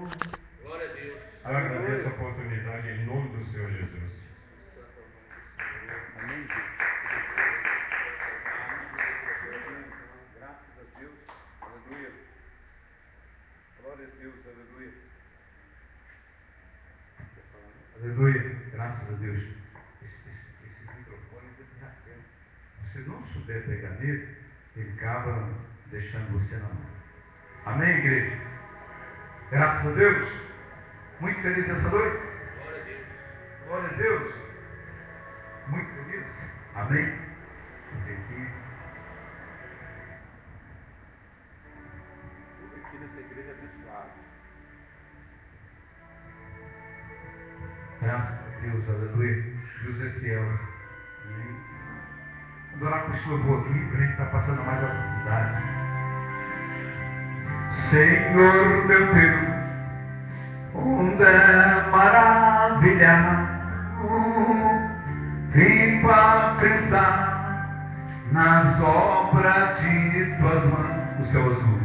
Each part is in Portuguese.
Glória a Deus. Eu agradeço a oportunidade em nome do Senhor Jesus. Amém. Graças a Deus. Aleluia. Glória a Deus. Aleluia. Aleluia. Graças a Deus. Esse microfone você já sente. Se não souber pegar nele, ele acaba deixando você na mão. Amém, igreja? Graças a Deus. Muito feliz essa noite. Glória a Deus. Glória a Deus. Muito feliz. Amém. Porque aqui, Tudo aqui nessa igreja é abençoado. graças a Deus, aleluia. José Fiel. Amém. Adorar com esse louvor aqui, para a gente estar passando mais a oportunidade. Senhor meu Deus, onde é maravilhado, vim para pensar nas obras de tuas mãos. O céu azul,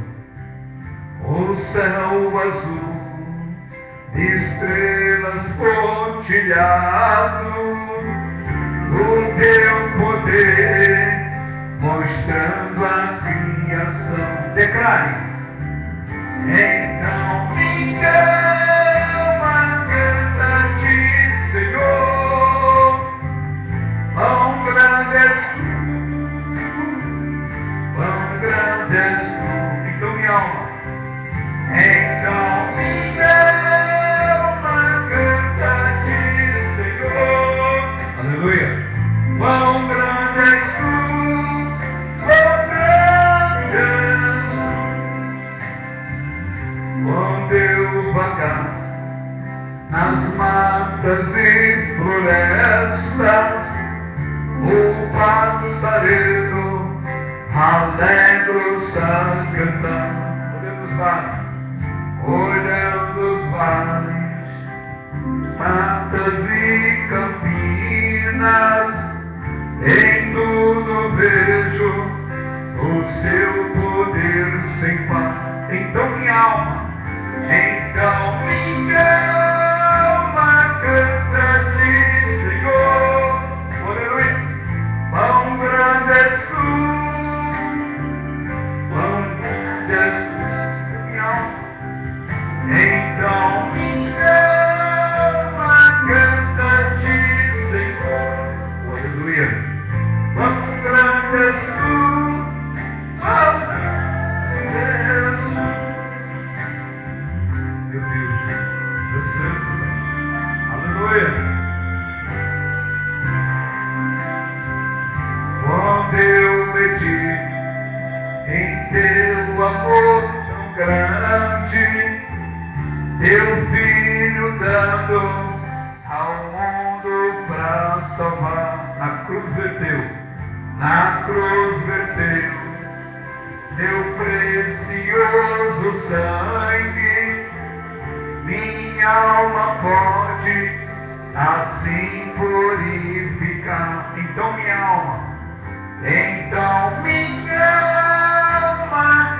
o céu azul, de estrelas pontilhado, o teu poder mostrando a criação. Declare. Então minha alma canta-te, Senhor, quão grande és tu, quão grande és tu. Então minha alma, então minha alma canta-te, Senhor, aleluia, quão grande és tu, quão grande és tu. Quando eu vagar nas matas e florestas, o passaredo alegro-se cantar. Olhando os vales, matas e campinas, em tudo vejo o seu poder sem par. Então minha alma, então minha alma canta-te, Senhor, aleluia, quão grande és tu, quão grande és tu, minha alma, então minha alma canta-te, Senhor, aleluia, quão grande és tu, quão grande és tu. Meu Deus, meu santo, aleluia. Quando eu medito em teu amor tão grande, teu filho dando ao mundo pra salvar, na cruz verteu teu precioso sangue. Minha alma pode assim purificar. Então minha alma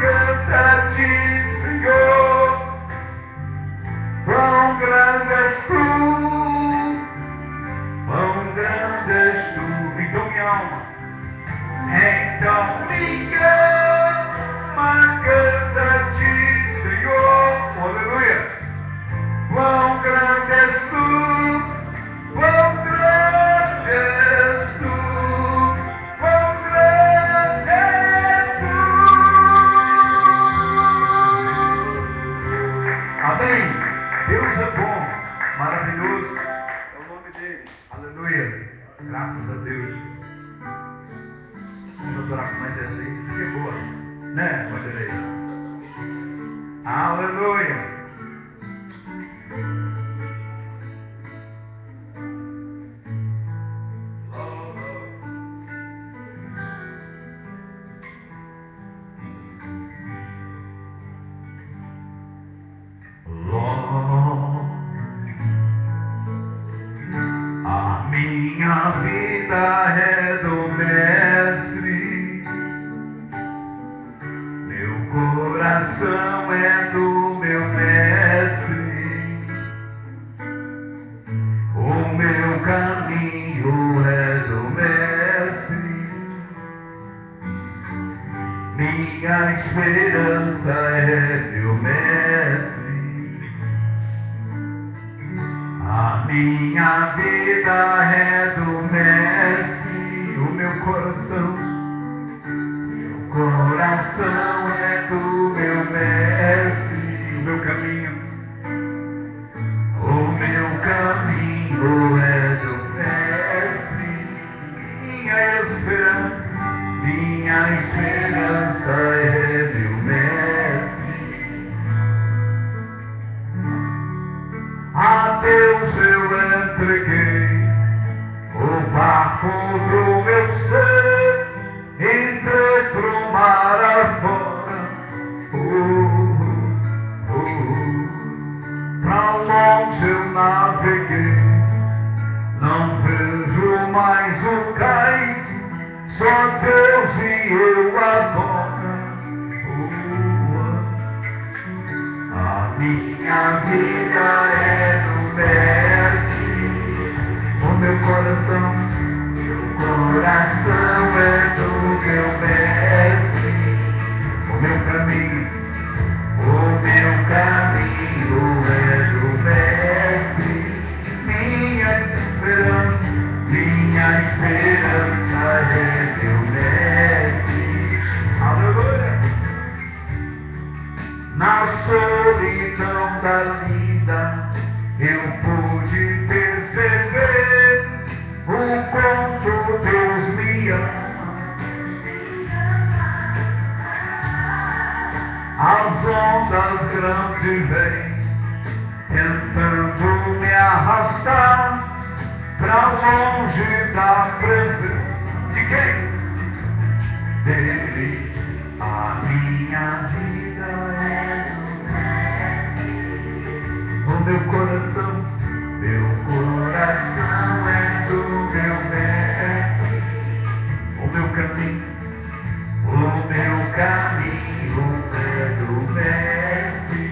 canta-te, Senhor, quão grande és tu, quão grande és tu. Então minha alma canta-te, Senhor, aleluia. Quão grande és tu, quão grande és tu, quão grande és tu. Amém. Deus é bom, maravilhoso é o nome dele. Aleluia. Graças a Deus. Vamos adorar com mais essa aí, que é boa, né, Vanderlei? Aleluia. A minha vida é do Mestre, meu coração é do esperança é meu mestre. A minha vida é do mestre, o meu coração é do meu mestre, o meu caminho é do mestre, minha esperança é meu mestre. A Deus eu entreguei o barco do meu ser, entrei pro mar afora, pra longe eu naveguei, não vejo mais o cais, só Deus e eu agora. A minha vida é do mestre, o meu coração é do meu mestre, o meu caminho é do mestre, minha esperança é meu mestre. Aleluia! Na solidão da vida eu pude perceber o quanto Deus me ama. As ondas grandes vêm tentando me arrastar pra longe da presença de quem? Dele. A minha vida é o meu coração é do meu mestre, o meu caminho é do mestre,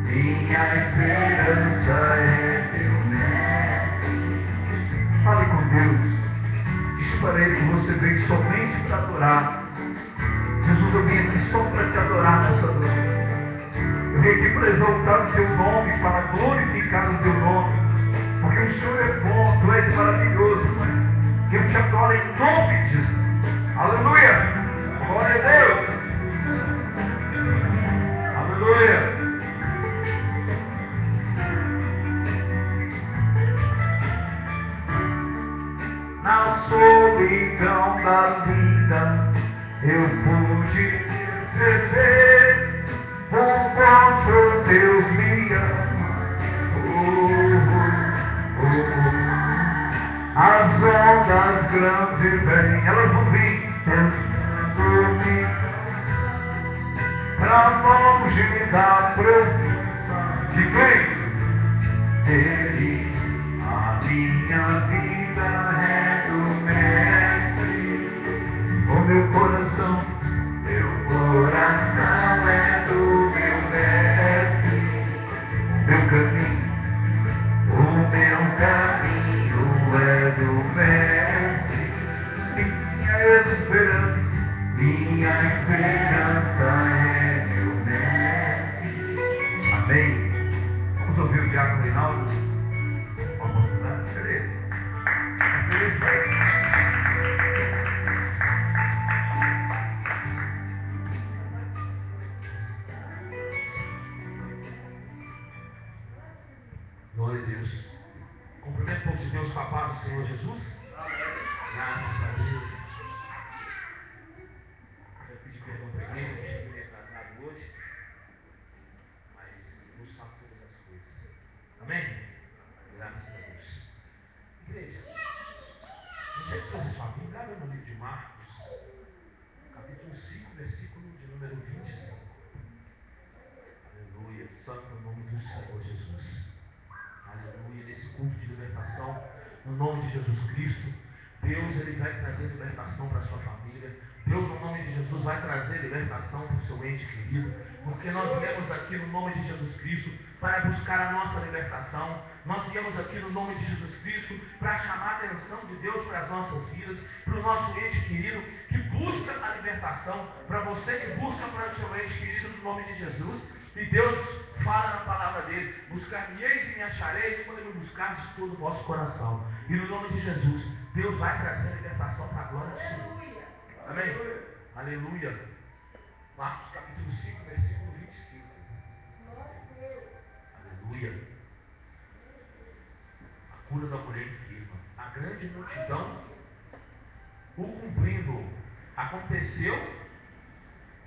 minha esperança é meu mestre. Fale com Deus, diz para Ele que você veio somente para adorar. Jesus, eu vim aqui só para te adorar nessa noite. Eu vim aqui para exaltar o teu nome, para glorificar o teu nome, porque o Senhor é bom, tu és maravilhoso, Pai. Eu te adoro em nome de Jesus. Aleluia! Glória a Deus! Aleluia! Na solidão da vida eu pude perceber o quanto Deus me ama. As ondas grandes vêm, elas vão vir tentando-me pra longe da presença de quem? Dele. A minha vida é do mestre, o meu coração é do meu mestre, meu caminho é do mestre, minha esperança é meu mestre. Amém. Vamos ouvir o diácono Reinaldo? Uma oportunidade, serei. Glória a Deus. Cumprimento o povo de Deus com a paz do Senhor Jesus. Graças a Deus. Quero pedir perdão para a igreja, eu cheguei meio atrasado hoje, mas Deus sabe todas as coisas. Amém? Graças a Deus. Igreja, você trouxe sua Bíblia, abre no livro de Marcos, capítulo 5, versículo de número 25. Aleluia, santo é o nome do Senhor Jesus. Aleluia, nesse culto de libertação, no nome de Jesus Cristo, Deus ele vai trazer libertação para a sua família. Deus, no nome de Jesus, vai trazer libertação para o seu ente querido, porque nós viemos aqui no nome de Jesus Cristo para buscar a nossa libertação. Nós viemos aqui no nome de Jesus Cristo para chamar a atenção de Deus para as nossas vidas, para o nosso ente querido que busca a libertação, para você que busca para o seu ente querido no nome de Jesus. E Deus fala na palavra dele: buscar-me-eis e me achareis quando me buscardes de todo o vosso coração. E no nome de Jesus, Deus vai trazer a libertação para a glória do Senhor. Amém? Aleluia. Marcos capítulo 5, versículo 25. Aleluia. A cura da mulher enferma. A grande multidão o cumprindo. Aconteceu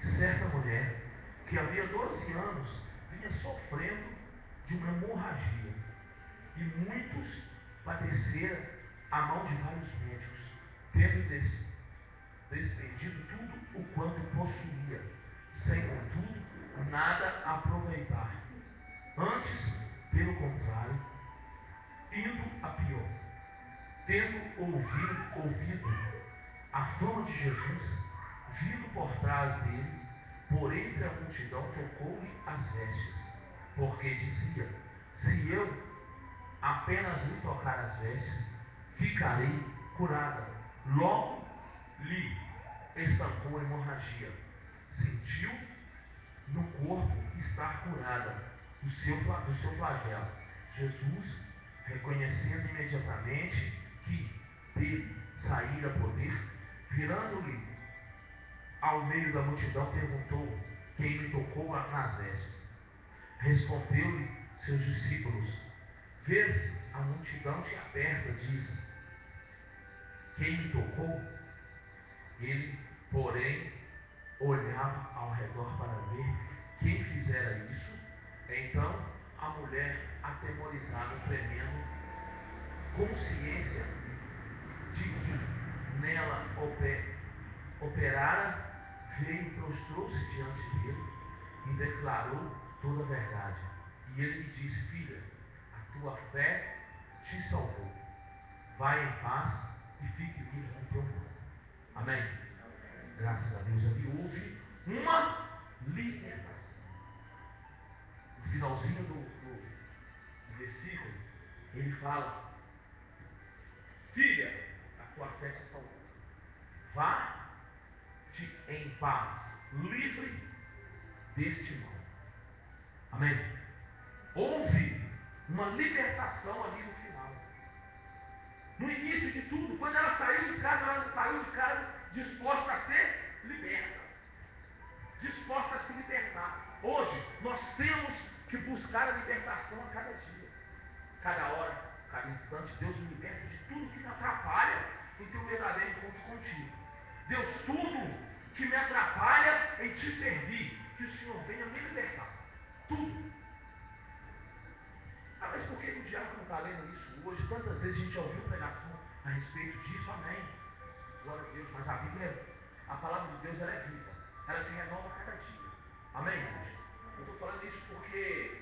que certa mulher, que havia 12 anos, vinha sofrendo de uma hemorragia. E muitos padeceram a mão de vários médicos, tendo despendido tudo o quanto possuía, sem contudo nada aproveitar. Antes, pelo contrário, indo a pior. Tendo ouvido a fama de Jesus, vindo por trás dele, por entre a multidão, tocou-lhe as vestes, porque dizia: se eu apenas lhe tocar as vestes, ficarei curada. Logo lhe estancou a hemorragia. Sentiu no corpo estar curada do seu flagelo. Jesus, reconhecendo imediatamente que dele saíra poder, virando-lhe ao meio da multidão, perguntou quem lhe tocou nas vestes. Respondeu-lhe seus discípulos: vês a multidão te aperta, diz: quem me tocou? Ele, porém, olhava ao redor para ver quem fizera isso. Então a mulher, atemorizada, tremendo, consciência de que nela operara, veio, prostrou-se diante dele e declarou toda a verdade. E ele lhe disse: filha, a tua fé te salvou. Vai em paz e fique livre do teu mal. Amém? Graças a Deus, aqui houve uma libertação. No finalzinho do versículo, ele fala: filha, a tua fé te salvou. Vá-te em paz, livre deste mal. Amém? Houve uma libertação ali no final. No início de tudo, quando ela saiu de casa disposta a ser liberta. Disposta a se libertar. Hoje, nós temos que buscar a libertação a cada dia, cada hora, cada instante. Deus me liberta de tudo que me atrapalha em ter um verdadeiro encontro contigo. Deus, tudo que me atrapalha em te servir, que o Senhor venha me libertar. Tudo. Ah, mas por que o diabo não está lendo isso hoje? Tantas vezes a gente já ouviu pregação a respeito disso. Amém. Glória a Deus. Mas a Bíblia, a palavra de Deus, ela é viva. Ela se renova a cada dia. Amém, gente? Eu estou falando isso porque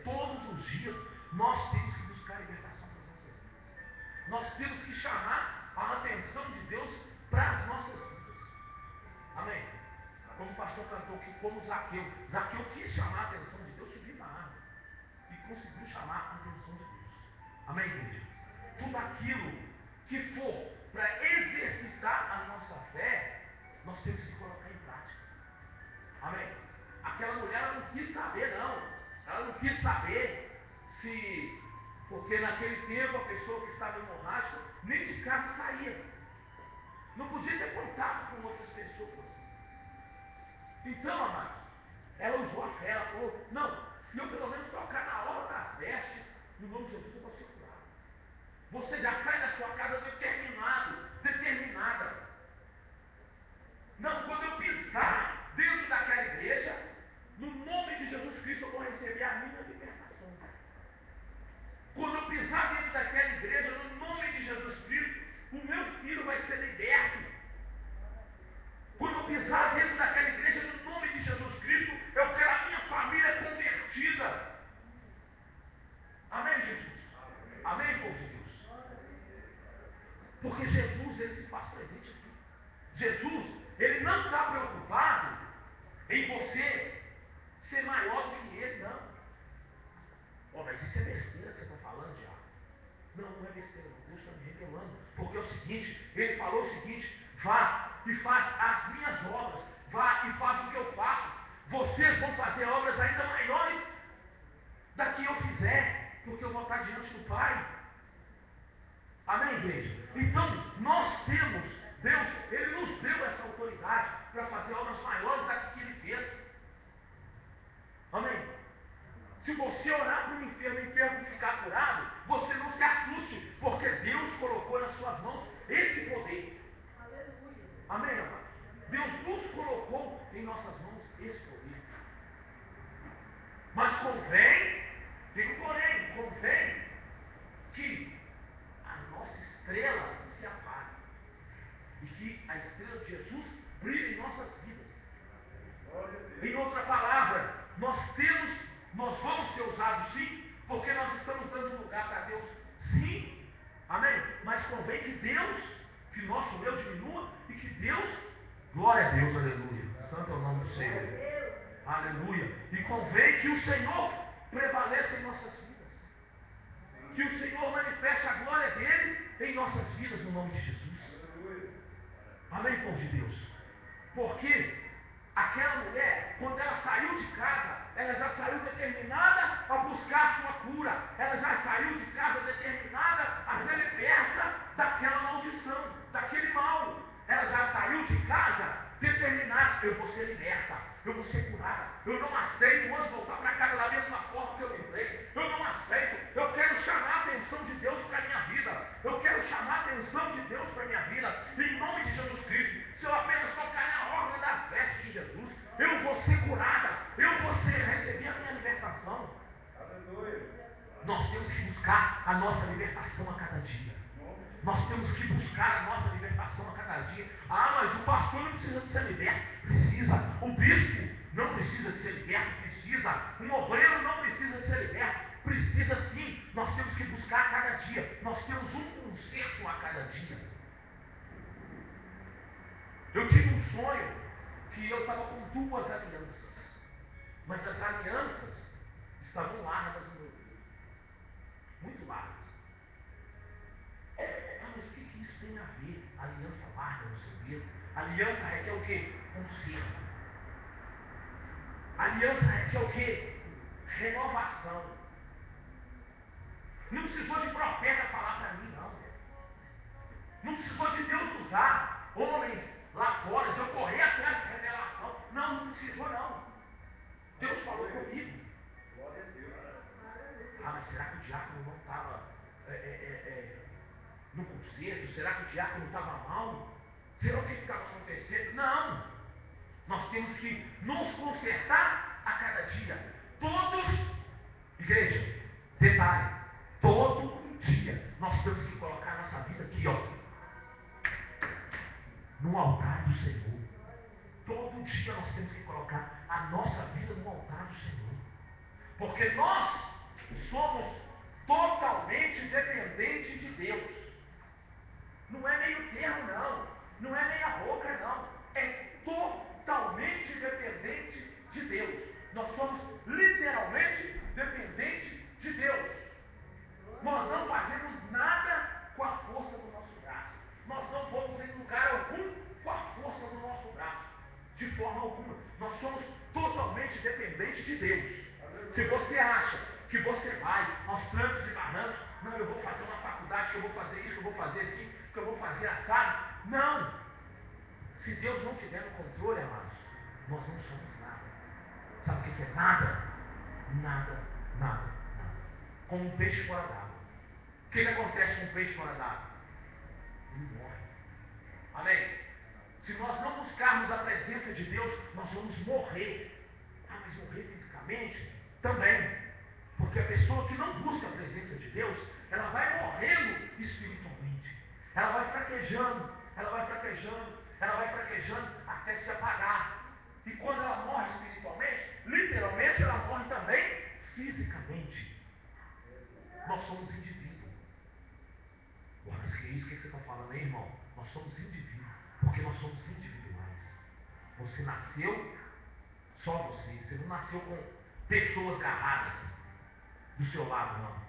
todos os dias nós temos que buscar a libertação das nossas vidas. Nós temos que chamar a atenção de Deus para as nossas vidas. Amém? Como o pastor cantou que, como Zaqueu quis chamar a atenção de Deus, subiu na árvore e conseguiu chamar a atenção de Deus. Amém, igreja? Tudo aquilo que for para exercitar a nossa fé, nós temos que colocar em prática. Amém? Aquela mulher, ela não quis saber, não. Ela não quis saber se... Porque naquele tempo a pessoa que estava hemorrágica nem de casa saía. Não podia ter contato com outras pessoas. Então, amados, ela usou a fé. Ela falou: não, se eu pelo menos tocar na obra das vestes, no nome de Jesus eu vou ser curado. Você já sai da sua casa determinada. Não, quando eu pisar dentro daquela igreja, no nome de Jesus Cristo eu vou receber a minha libertação. Quando eu pisar dentro daquela igreja, no nome de Jesus Cristo, o meu filho vai ser liberto. Quando eu pisar dentro daquela igreja, no nome de Jesus Cristo, eu quero a minha família convertida. Amém, Jesus? Amém, povo de Deus? Porque Jesus, ele se faz presente aqui. Jesus, Ele não está preocupado em você ser maior do que ele, não. Oh, mas isso é besteira que você está falando, Diabo. Não, não é besteira, não. Deus está me revelando. Porque é o seguinte, ele falou o seguinte: vá e faz as minhas obras, vá e faz o que eu faço. Vocês vão fazer obras ainda maiores da que eu fizer, porque eu vou estar diante do Pai. Amém, igreja? Então, nós temos, Deus, Ele nos deu essa autoridade para fazer obras maiores da que Ele fez. Amém? Se você orar para o enfermo ficar curado, você não se assuste, porque Deus colocou nas suas mãos esse poder. Amém, amados? Deus nos colocou em nossas mãos esse poder. Mas convém, tem um porém, convém que a nossa estrela se apague e que a estrela de Jesus brilhe em nossas vidas. Em outra palavra, nós vamos ser usados sim, porque nós estamos dando lugar para Deus, sim, amém? Mas convém que Deus, que nosso eu diminua e que Deus, glória a Deus, aleluia, santo é o nome do Senhor, aleluia, e convém que o Senhor prevaleça em nossas vidas, que o Senhor manifeste a glória dele em nossas vidas, no nome de Jesus, amém, povo de Deus? Porque aquela mulher, quando ela saiu de casa, ela já saiu determinada a buscar sua cura. Ela já saiu de casa determinada a ser liberta daquela maldição, daquele mal. Ela já saiu de casa determinada: eu vou ser liberta, eu vou ser curada. Eu não aceito hoje voltar para casa da mesma forma que eu entrei. Eu não aceito. Eu quero chamar a atenção de Deus para a minha vida. Eu quero chamar a atenção de Deus para a minha vida. Em nome de Jesus Cristo. Se eu apenas tocar na orla das vestes de Jesus, eu vou ser curada. Eu vou receber a minha libertação. Nós temos que buscar a nossa libertação a cada dia. Nós temos que buscar a nossa libertação a cada dia. Ah, mas o pastor não precisa de ser liberto. Precisa. O bispo não precisa de ser liberto. Precisa. Um obreiro não precisa de ser liberto. Precisa sim. Nós temos que buscar a cada dia. Nós temos um conserto a cada dia. Eu tive um sonho que eu estava com 2 alianças. Mas as alianças estavam largas no meu dedo. Muito largas. Ah, mas o que isso tem a ver? Aliança larga no seu dedo. Aliança requer o quê? Conserto. Aliança requer o quê? Renovação. Não precisou de profeta falar para mim, não. Não precisou de Deus usar homens lá fora, se eu correr atrás de revelação. Não precisou, não. Deus falou comigo. Ah, mas será que o diácono não estava no concerto? Será que o diácono estava mal? Será o que estava acontecendo? Não! Nós temos que nos consertar a cada dia. Todos, igreja, detalhe, todo dia nós temos que colocar a nossa vida aqui, ó, no altar do Senhor. Todo dia nós temos que colocar a nossa vida no altar do Senhor. Porque nós somos totalmente dependentes de Deus. Não é meio termo, não. Não é meia boca, não. É totalmente dependente de Deus. Nós somos literalmente dependentes de Deus. Nós não fazemos nada com a força do nosso braço. Nós não vamos em lugar algum com a força do nosso braço. De forma alguma. Nós somos totalmente dependentes de Deus. Se você acha que você vai aos trancos e barrancos, não, eu vou fazer uma faculdade, que eu vou fazer isso, que eu vou fazer assim, que eu vou fazer assado. Não! Se Deus não tiver no controle, amados, nós não somos nada. Sabe o que é nada? Nada, nada, nada. Como um peixe fora d'água. O que acontece com um peixe fora d'água? Ele morre. Amém? Se nós não buscarmos a presença de Deus, nós vamos morrer. Ah, mas morrer fisicamente? Também. Porque a pessoa que não busca a presença de Deus, ela vai morrendo espiritualmente. Ela vai fraquejando, ela vai fraquejando, ela vai fraquejando até se apagar. E quando ela morre espiritualmente, literalmente ela morre também fisicamente. Nós somos indivíduos. Mas que é isso que você está falando aí, irmão? Nós somos indivíduos. Porque nós somos individuais. Você nasceu só você. Você não nasceu com pessoas agarradas do seu lado, não.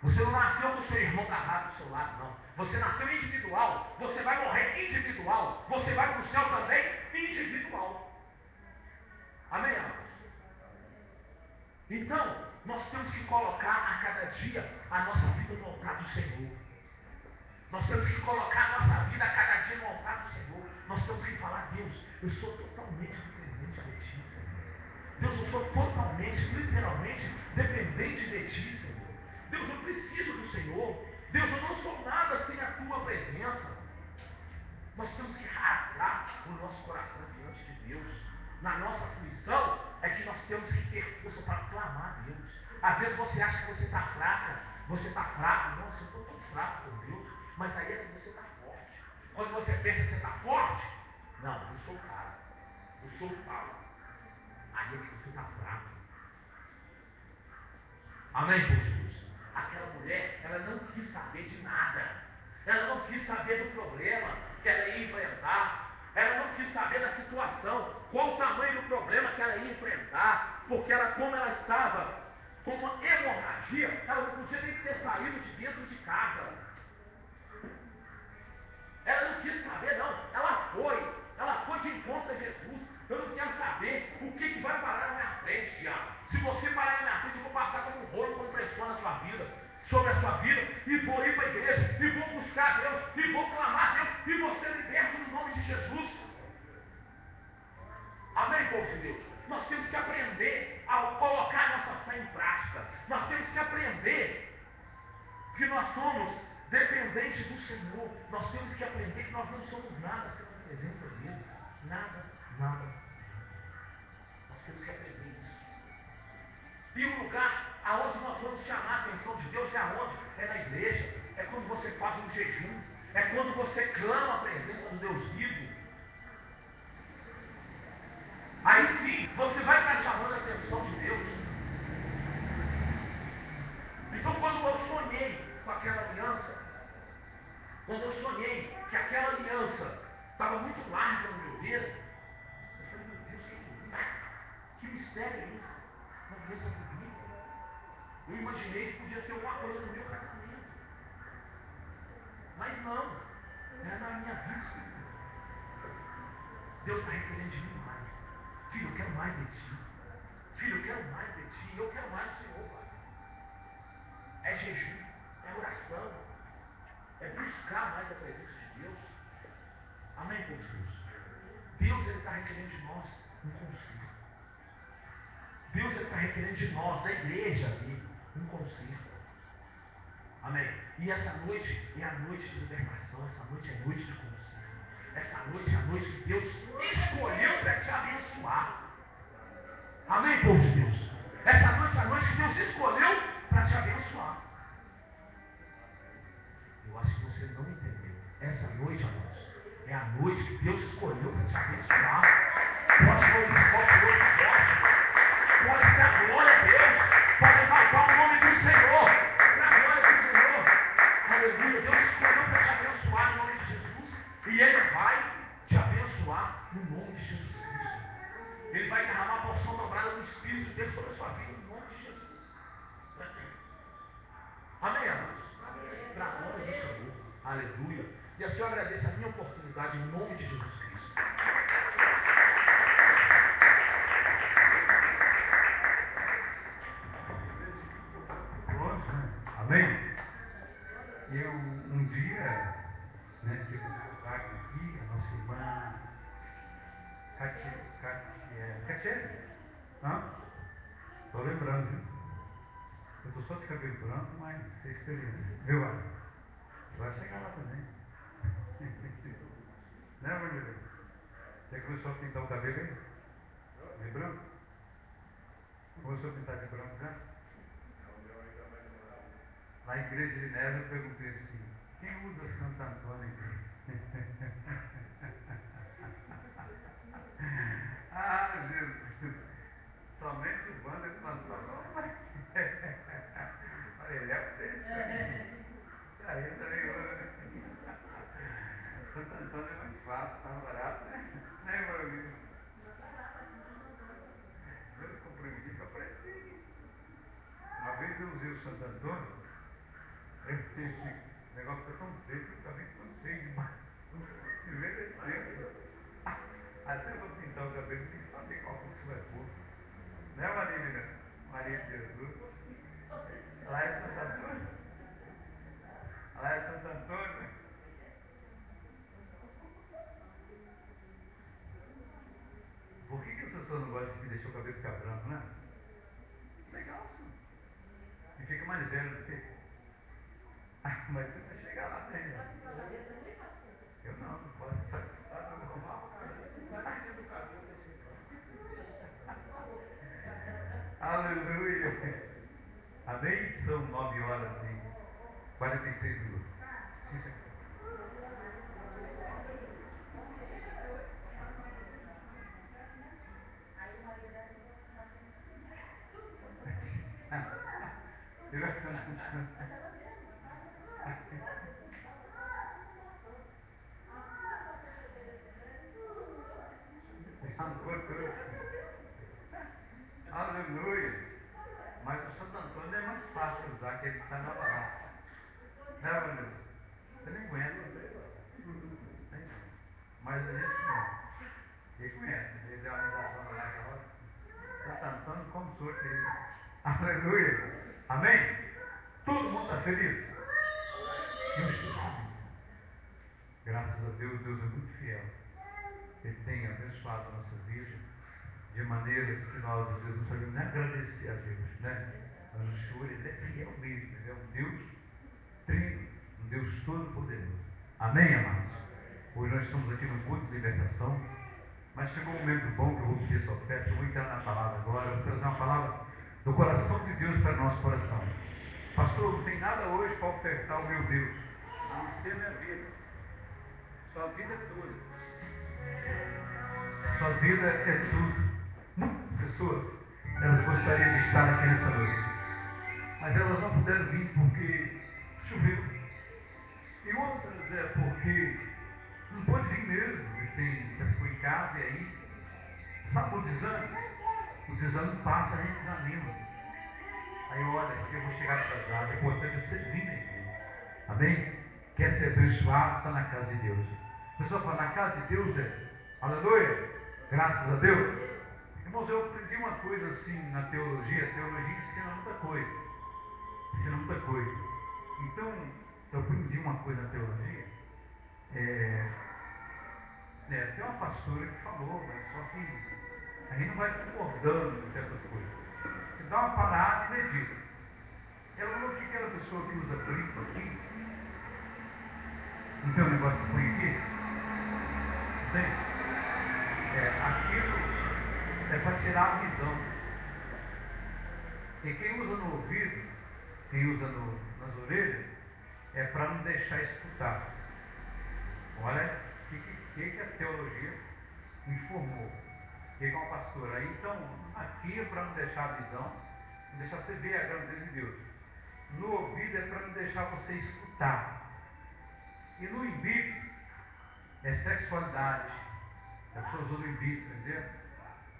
Você não nasceu com o seu irmão agarrado do seu lado, não. Você nasceu individual. Você vai morrer individual. Você vai para o céu também individual. Amém, amados? Então, nós temos que colocar a cada dia a nossa vida no altar do Senhor. Nós temos que colocar a nossa vida a cada dia no altar do Senhor. Nós temos que falar: Deus, eu sou totalmente dependente de Ti, Senhor. Deus, eu sou totalmente, literalmente, dependente de Ti, Senhor. Deus, eu preciso do Senhor. Deus, eu não sou nada sem a Tua presença. Nós temos que rasgar o nosso coração diante de Deus. Na nossa aflição é que nós temos que ter força para clamar a Deus. Às vezes você acha que você está fraca. Você está fraco. Nossa, eu estou tão fraco com Deus. Mas aí é que você está forte. Quando você pensa que você está forte, não, eu sou o cara. Eu sou o Paulo. Aí é que você está fraco. Amém, povo de Deus? Aquela mulher, ela não quis saber de nada. Ela não quis saber do problema que ela ia enfrentar. Ela não quis saber da situação, qual o tamanho do problema que ela ia enfrentar. Porque ela, como ela estava com uma hemorragia, ela não podia nem ter saído de dentro de casa. Ela não quis saber, não. Ela foi de encontro a Jesus. Eu não quero saber o que vai parar na minha frente, diabo. Se você parar na minha frente, eu vou passar como um rolo compressor na sua vida, sobre a sua vida, e vou ir para a igreja, e vou buscar a Deus, e vou clamar a Deus, e vou ser liberto no nome de Jesus. Amém, povo de Deus? Nós temos que aprender a colocar a nossa fé em prática. Nós temos que aprender que nós somos dependentes do Senhor. Nós temos que aprender que nós não somos nada sem a presença dEle. Nada. Nós temos que aprender isso. E o lugar aonde nós vamos chamar a atenção de Deus é aonde? É na igreja. É quando você faz um jejum. É quando você clama a presença do Deus vivo. Aí sim, você vai estar chamando a atenção de Deus. Então, quando eu sonhei com aquela aliança, quando eu sonhei que aquela aliança estava muito larga no meu dedo, eu falei: meu Deus, que é isso? Que mistério é esse? Uma aliança bonita. Eu imaginei que podia ser alguma coisa no meu casamento. Mas não, era na minha vida espiritual. Deus está requerendo de mim mais. Filho, eu quero mais de Ti. Filho, eu quero mais de Ti. Eu quero mais do Senhor, Pai. É jejum, é oração, é buscar mais a presença de Deus. Amém, povo de Deus? Deus está requerendo de nós um conserto. Deus está requerendo de nós, da igreja ali, um conserto. Amém? E essa noite é a noite de libertação, essa noite é a noite de conserto. Essa noite é a noite que Deus escolheu para te abençoar. Amém, povo de Deus? Essa noite é a noite que Deus escolheu para te abençoar. Eu acho que você não entendeu. Essa noite, amados, é a noite que Deus escolheu para te abençoar. Pode glorificar pode dar glória a Deus, pode exaltar o nome do Senhor, para a glória do Senhor. Aleluia. Deus escolheu para te abençoar no nome de Jesus, e Ele vai te abençoar no nome de Jesus Cristo. Ele vai derramar a porção dobrada do Espírito dele sobre a sua vida no nome de Jesus. Amém, amados? Para a glória do Senhor. Aleluia. E assim eu agradeço a minha oportunidade em nome de Jesus Cristo. Amém? Eu, um dia, tive um contato aqui, a nossa irmã Catiele. Estou lembrando, viu? Eu estou só de cabelo branco, mas tem experiência. Viu, Ana? Vai chegar lá também. Né, Maria? Você começou a pintar o cabelo aí? De branco? Começou a pintar de branco já? Na igreja de Neve eu perguntei assim: quem usa Santo Antônio aqui? Jesus! Somente o bando que Santo Antônio. Ele é o dele. Aí também usa. Santo Antônio é mais fácil, mais barato, né? Né, meu amigo? para pintar o cabelo, tem que saber qual cor que você vai pôr. Né, Maria? Maria de Jesus. Lá é Santo Antônio. Lá é Santo Antônio. Por que as pessoas não gostam de deixar o cabelo ficar branco, né? Legal, sim. E fica mais velho, não fica? Ah, mas você vai chegar lá também, né? Eu não pode. Sabe? Aleluia. Amém? São 9h e 46 minutos. Sim, senhor. Aleluia. Mas o Santo Antônio é mais fácil de usar, que ele sai na balada. Né, Bruno? Você nem conhece, né? Mas a gente não. Ele conhece, ele deu uma amizade lá na hora. Santo Antônio, como o senhor querido. Aleluia. Amém? Todo mundo está feliz? Eu estou feliz. Graças a Deus, Deus é muito fiel. Ele tem abençoado a nossa vida de maneiras que nós às vezes não sabemos nem agradecer a Deus, né? Mas o Senhor, Ele é fiel mesmo. Ele é um Deus trino, um Deus todo-poderoso. Amém, amados? Hoje nós estamos aqui no culto de libertação, mas chegou um momento bom que eu vou pedir sua oferta, eu vou entrar na palavra agora, eu vou trazer uma palavra do coração de Deus para o nosso coração. Pastor, não tem nada hoje para ofertar o meu Deus, a não ser a minha vida. Sua vida é tudo. Sua vida é tudo. Muitas pessoas, elas gostariam de estar aqui nessa noite, mas elas não puderam vir porque choveu. E outras é porque não pode vir mesmo. Assim, você ficou em casa e aí, sabe o desânimo? O desânimo passa, a gente desanima. Aí olha, se eu vou chegar atrasado, é importante você vir na igreja. Amém? Quer ser abençoado, está na casa de Deus. A pessoa fala, na casa de Deus é, aleluia, graças a Deus. Irmãos, eu aprendi uma coisa assim na teologia. A teologia ensina muita coisa. Ensina muita coisa. Então, eu aprendi uma coisa na teologia. Tem uma pastora que falou, mas só que a gente não vai concordando com certas coisas. Você dá uma parada e medita. Ela falou que aquela pessoa que usa brinco aqui, não tem um negócio que põe aqui? Não tem? Aquilo é para tirar a visão. E quem usa no ouvido, quem usa nas orelhas, é para não deixar escutar. Olha o que a teologia informou. Que é uma pastora. Aí, então, aqui é para não deixar a visão, não deixar você ver a grandeza de Deus. No ouvido é para não deixar você escutar. E no umbigo é sexualidade. A pessoa usa o umbigo, entendeu?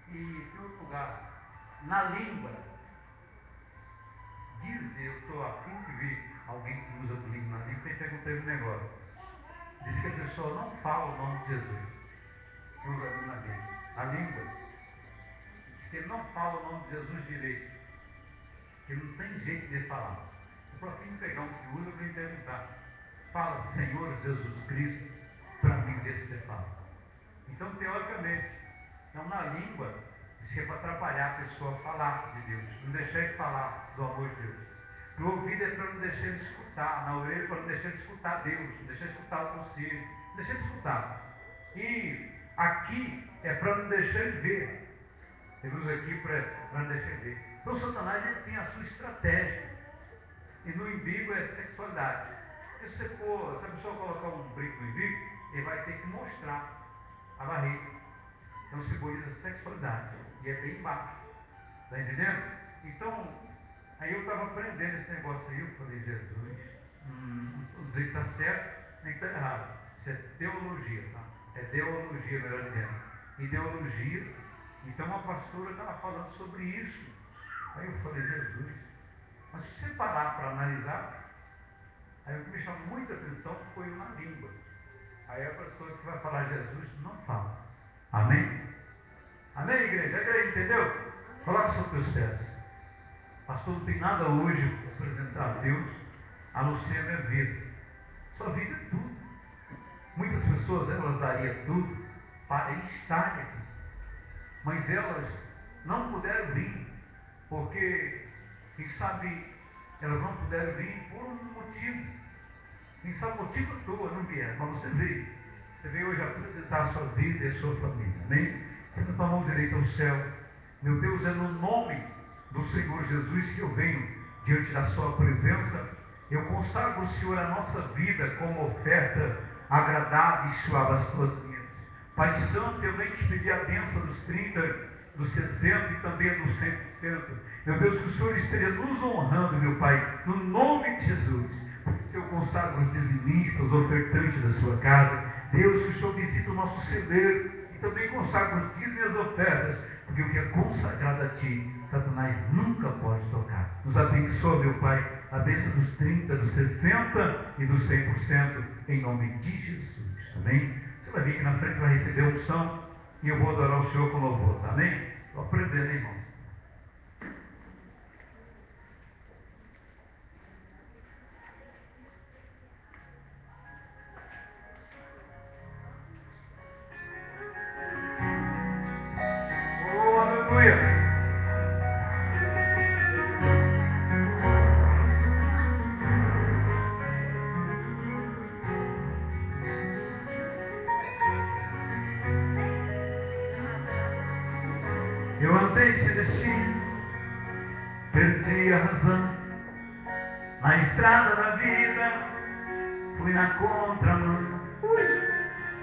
E tem outro lugar. Na língua, eu estou a fim de ver alguém que usa o língua na língua, e perguntei um negócio. Diz que a pessoa não fala o nome de Jesus. Que usa a língua na língua. A língua. Diz que ele não fala o nome de Jesus direito. Que não tem jeito de falar. Eu estou a fim de pegar um que usa para me perguntar. Fala, Senhor Jesus Cristo, para mim ver se você fala. Então, teoricamente, então na língua, diz que é para atrapalhar a pessoa a falar de Deus, não deixar ele falar do amor de Deus. No ouvido é para não deixar ele escutar, na orelha é para não deixar ele escutar Deus, não deixar ele escutar o conselho, não deixar ele escutar. E aqui é para não deixar ele ver. Ele usa aqui para não deixar ele ver. Então, Satanás ele tem a sua estratégia. E no umbigo é sexualidade. E se a pessoa colocar um brinco no umbigo, ele vai ter que mostrar a barriga. Então simboliza sexualidade. E é bem baixo. Está entendendo? Então, aí eu estava aprendendo esse negócio aí. Eu falei, Jesus, não estou dizendo que está certo, nem que está errado. Isso é teologia, tá? É teologia, melhor dizendo. Ideologia. Então uma pastora estava falando sobre isso. Aí eu falei, Jesus, mas se você parar para analisar, aí o que me chamou muita atenção foi uma língua. Aí a pessoa que vai falar Jesus não fala. Amém? entendeu? Coloca sobre os teus pés. Pastor, não tem nada hoje para apresentar a Deus, a não ser a minha vida. Sua vida é tudo. Muitas pessoas, elas dariam tudo para estar aqui. Mas elas não puderam vir, porque, quem sabe, elas não puderam vir por um motivo. Quem sabe o motivo à toa não vieram, mas você veio. Você veio hoje apresentar a sua vida e a sua família. Amém? Você com a mão direita ao céu. Meu Deus, é no nome do Senhor Jesus que eu venho diante da sua presença. Eu consagro, Senhor, a nossa vida como oferta agradável e suave às tuas mãos. Pai Santo, eu venho te pedir a bênção dos 30, dos 60 e também dos 100%. Meu Deus, que o Senhor esteja nos honrando, meu Pai, no nome de Jesus. Eu consagro os dizimistas, os ofertantes da sua casa. Deus, que o Senhor visita o nosso celeiro e também consagro os dízimos e as ofertas, porque o que é consagrado a Ti, Satanás nunca pode tocar. Nos abençoa, meu Pai, a bênção dos 30, dos 60 e dos 100%, em nome de Jesus. Amém? Você vai vir aqui na frente, vai receber a unção e eu vou adorar o Senhor com louvor, tá? Amém? Estou aprendendo, irmãos. Eu andei sem destino, perdi a razão, na estrada da vida, fui na contramão,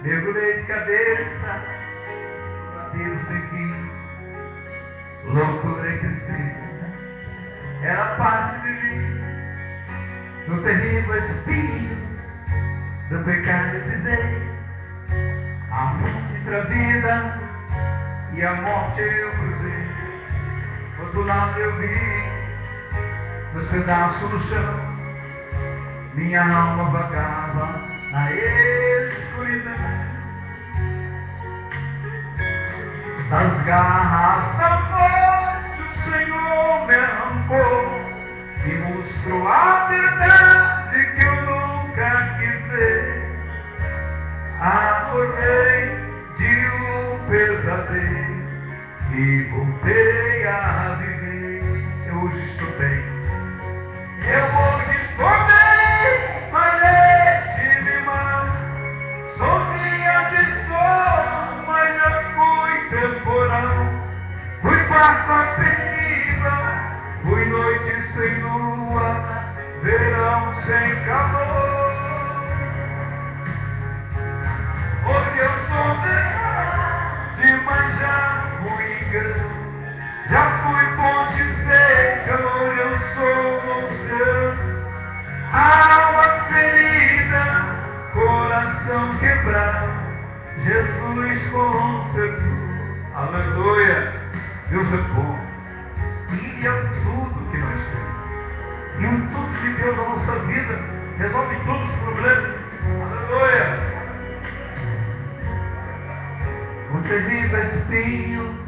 mergulhei de cabeça, tiro sem fim, loucura e tristeza, era parte de mim, no terrível espinho do pecado eu pisei, a fonte pra vida, e a morte eu cruzei, do outro lado eu vi, meus pedaços no chão, minha alma vagava na escuridão, das garras da morte o Senhor me arrancou, e mostrou a verdade que eu nunca quis ver, acordei de um pesadelo e voltei a viver. Eu hoje estou bem, eu hoje estou bem, mas estive mal. Sou dia de sol, mas já fui temporal. Fui quarta terrível, fui noite sem lua, verão sem calor. Hoje eu sou verdade, mas já fui engano. Já fui ponte seca, hoje eu sou oceano. Alma ferida, coração quebrado, Jesus consertou. Aleluia, Deus é bom. E é tudo que nós temos. E o tudo de Deus na nossa vida resolve todos os problemas. Aleluia. O terrível espinho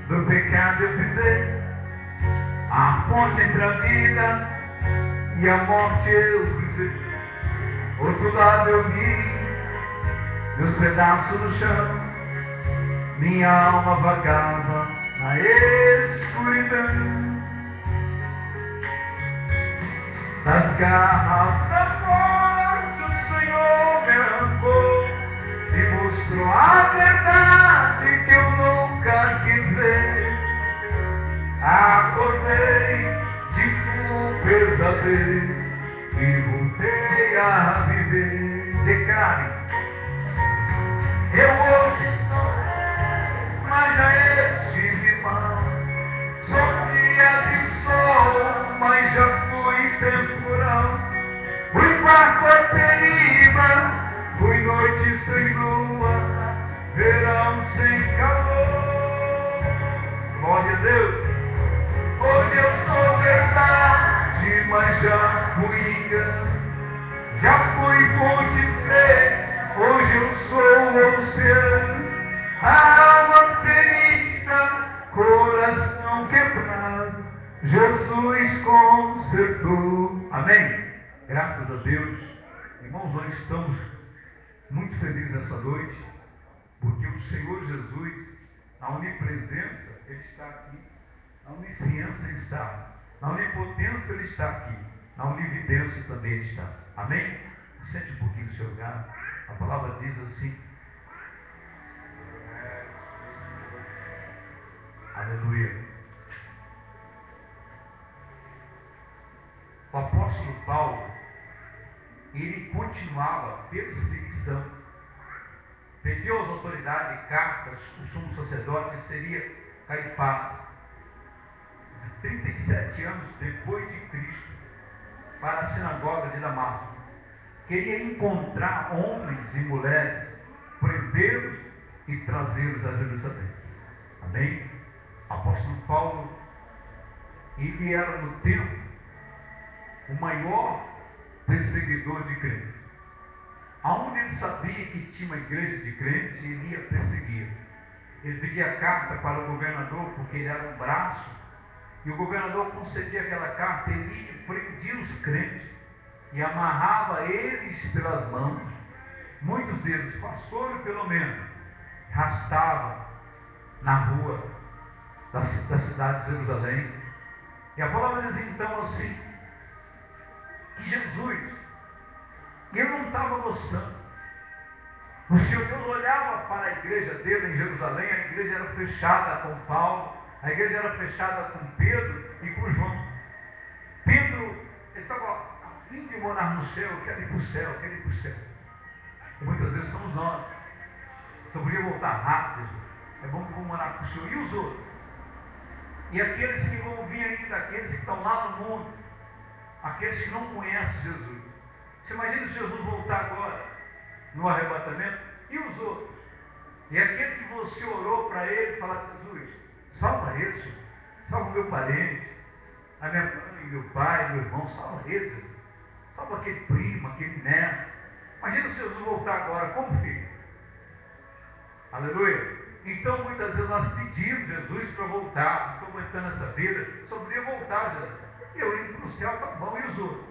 do pecado eu pisei, a ponte entre a vida e a morte eu cruzei. Outro lado eu vi, meus pedaços no chão, minha alma vagava na escuridão. Das garras da morte o Senhor me arrancou e mostrou a verdade que eu nunca quis ver. Acordei de um pesadelo e voltei a viver. Declare: eu hoje estou, mas já estive mal. Sou dia de sol, mas já fui temporal. Fui quarta terrível, fui noite sem lua, verão sem calor. Glória a Deus. Hoje eu sou verdade, mas já fui engano. Já fui fonte seca, hoje eu sou o oceano. Alma ferida, nessa noite, porque o Senhor Jesus, na onipresença, Ele está aqui, na onisciência Ele está, na onipotência Ele está aqui, na onividência também Ele está. Amém? Sente um pouquinho o seu lugar. A palavra diz assim. Aleluia. O apóstolo Paulo, ele continuava a perseguição. Pediu às autoridades cartas, o sumo sacerdote seria Caifás, de 37 anos depois de Cristo, para a sinagoga de Damasco. Queria encontrar homens e mulheres, prendê-los e trazê-los a Jerusalém. Amém? O apóstolo Paulo, ele era no tempo o maior perseguidor de crentes. Aonde ele sabia que tinha uma igreja de crentes, ele ia perseguir. Ele pedia carta para o governador, porque ele era um braço, e o governador concedia aquela carta, ele prendia os crentes e amarrava eles pelas mãos, muitos deles, pastor pelo menos, arrastava na rua da cidade de Jerusalém. E a palavra diz então assim, que Jesus, ele não estava gostando. O Senhor Deus olhava para a igreja dele em Jerusalém, a igreja era fechada com Paulo, a igreja era fechada com Pedro e com João. Pedro, ele estava a fim de morar no céu, quer ir para o céu, quer ir para o céu. E muitas vezes somos nós. Só podia voltar rápido, é bom que vou morar com o Senhor. E os outros? E aqueles que vão vir ainda, aqueles que estão lá no mundo, aqueles que não conhecem Jesus. Você imagina se Jesus voltar agora, no arrebatamento, e os outros? E aquele que você orou para ele, falar, Jesus, salva ele, Senhor. Salva o meu parente, a minha mãe, meu pai, meu irmão, salva ele. Salva aquele primo, aquele neto. Imagina se Jesus voltar agora, como fica? Aleluia. Então, muitas vezes nós pedimos Jesus para voltar, não estou aguentando essa vida, só podia voltar, Jesus. E eu indo para o céu, tá bom, e os outros?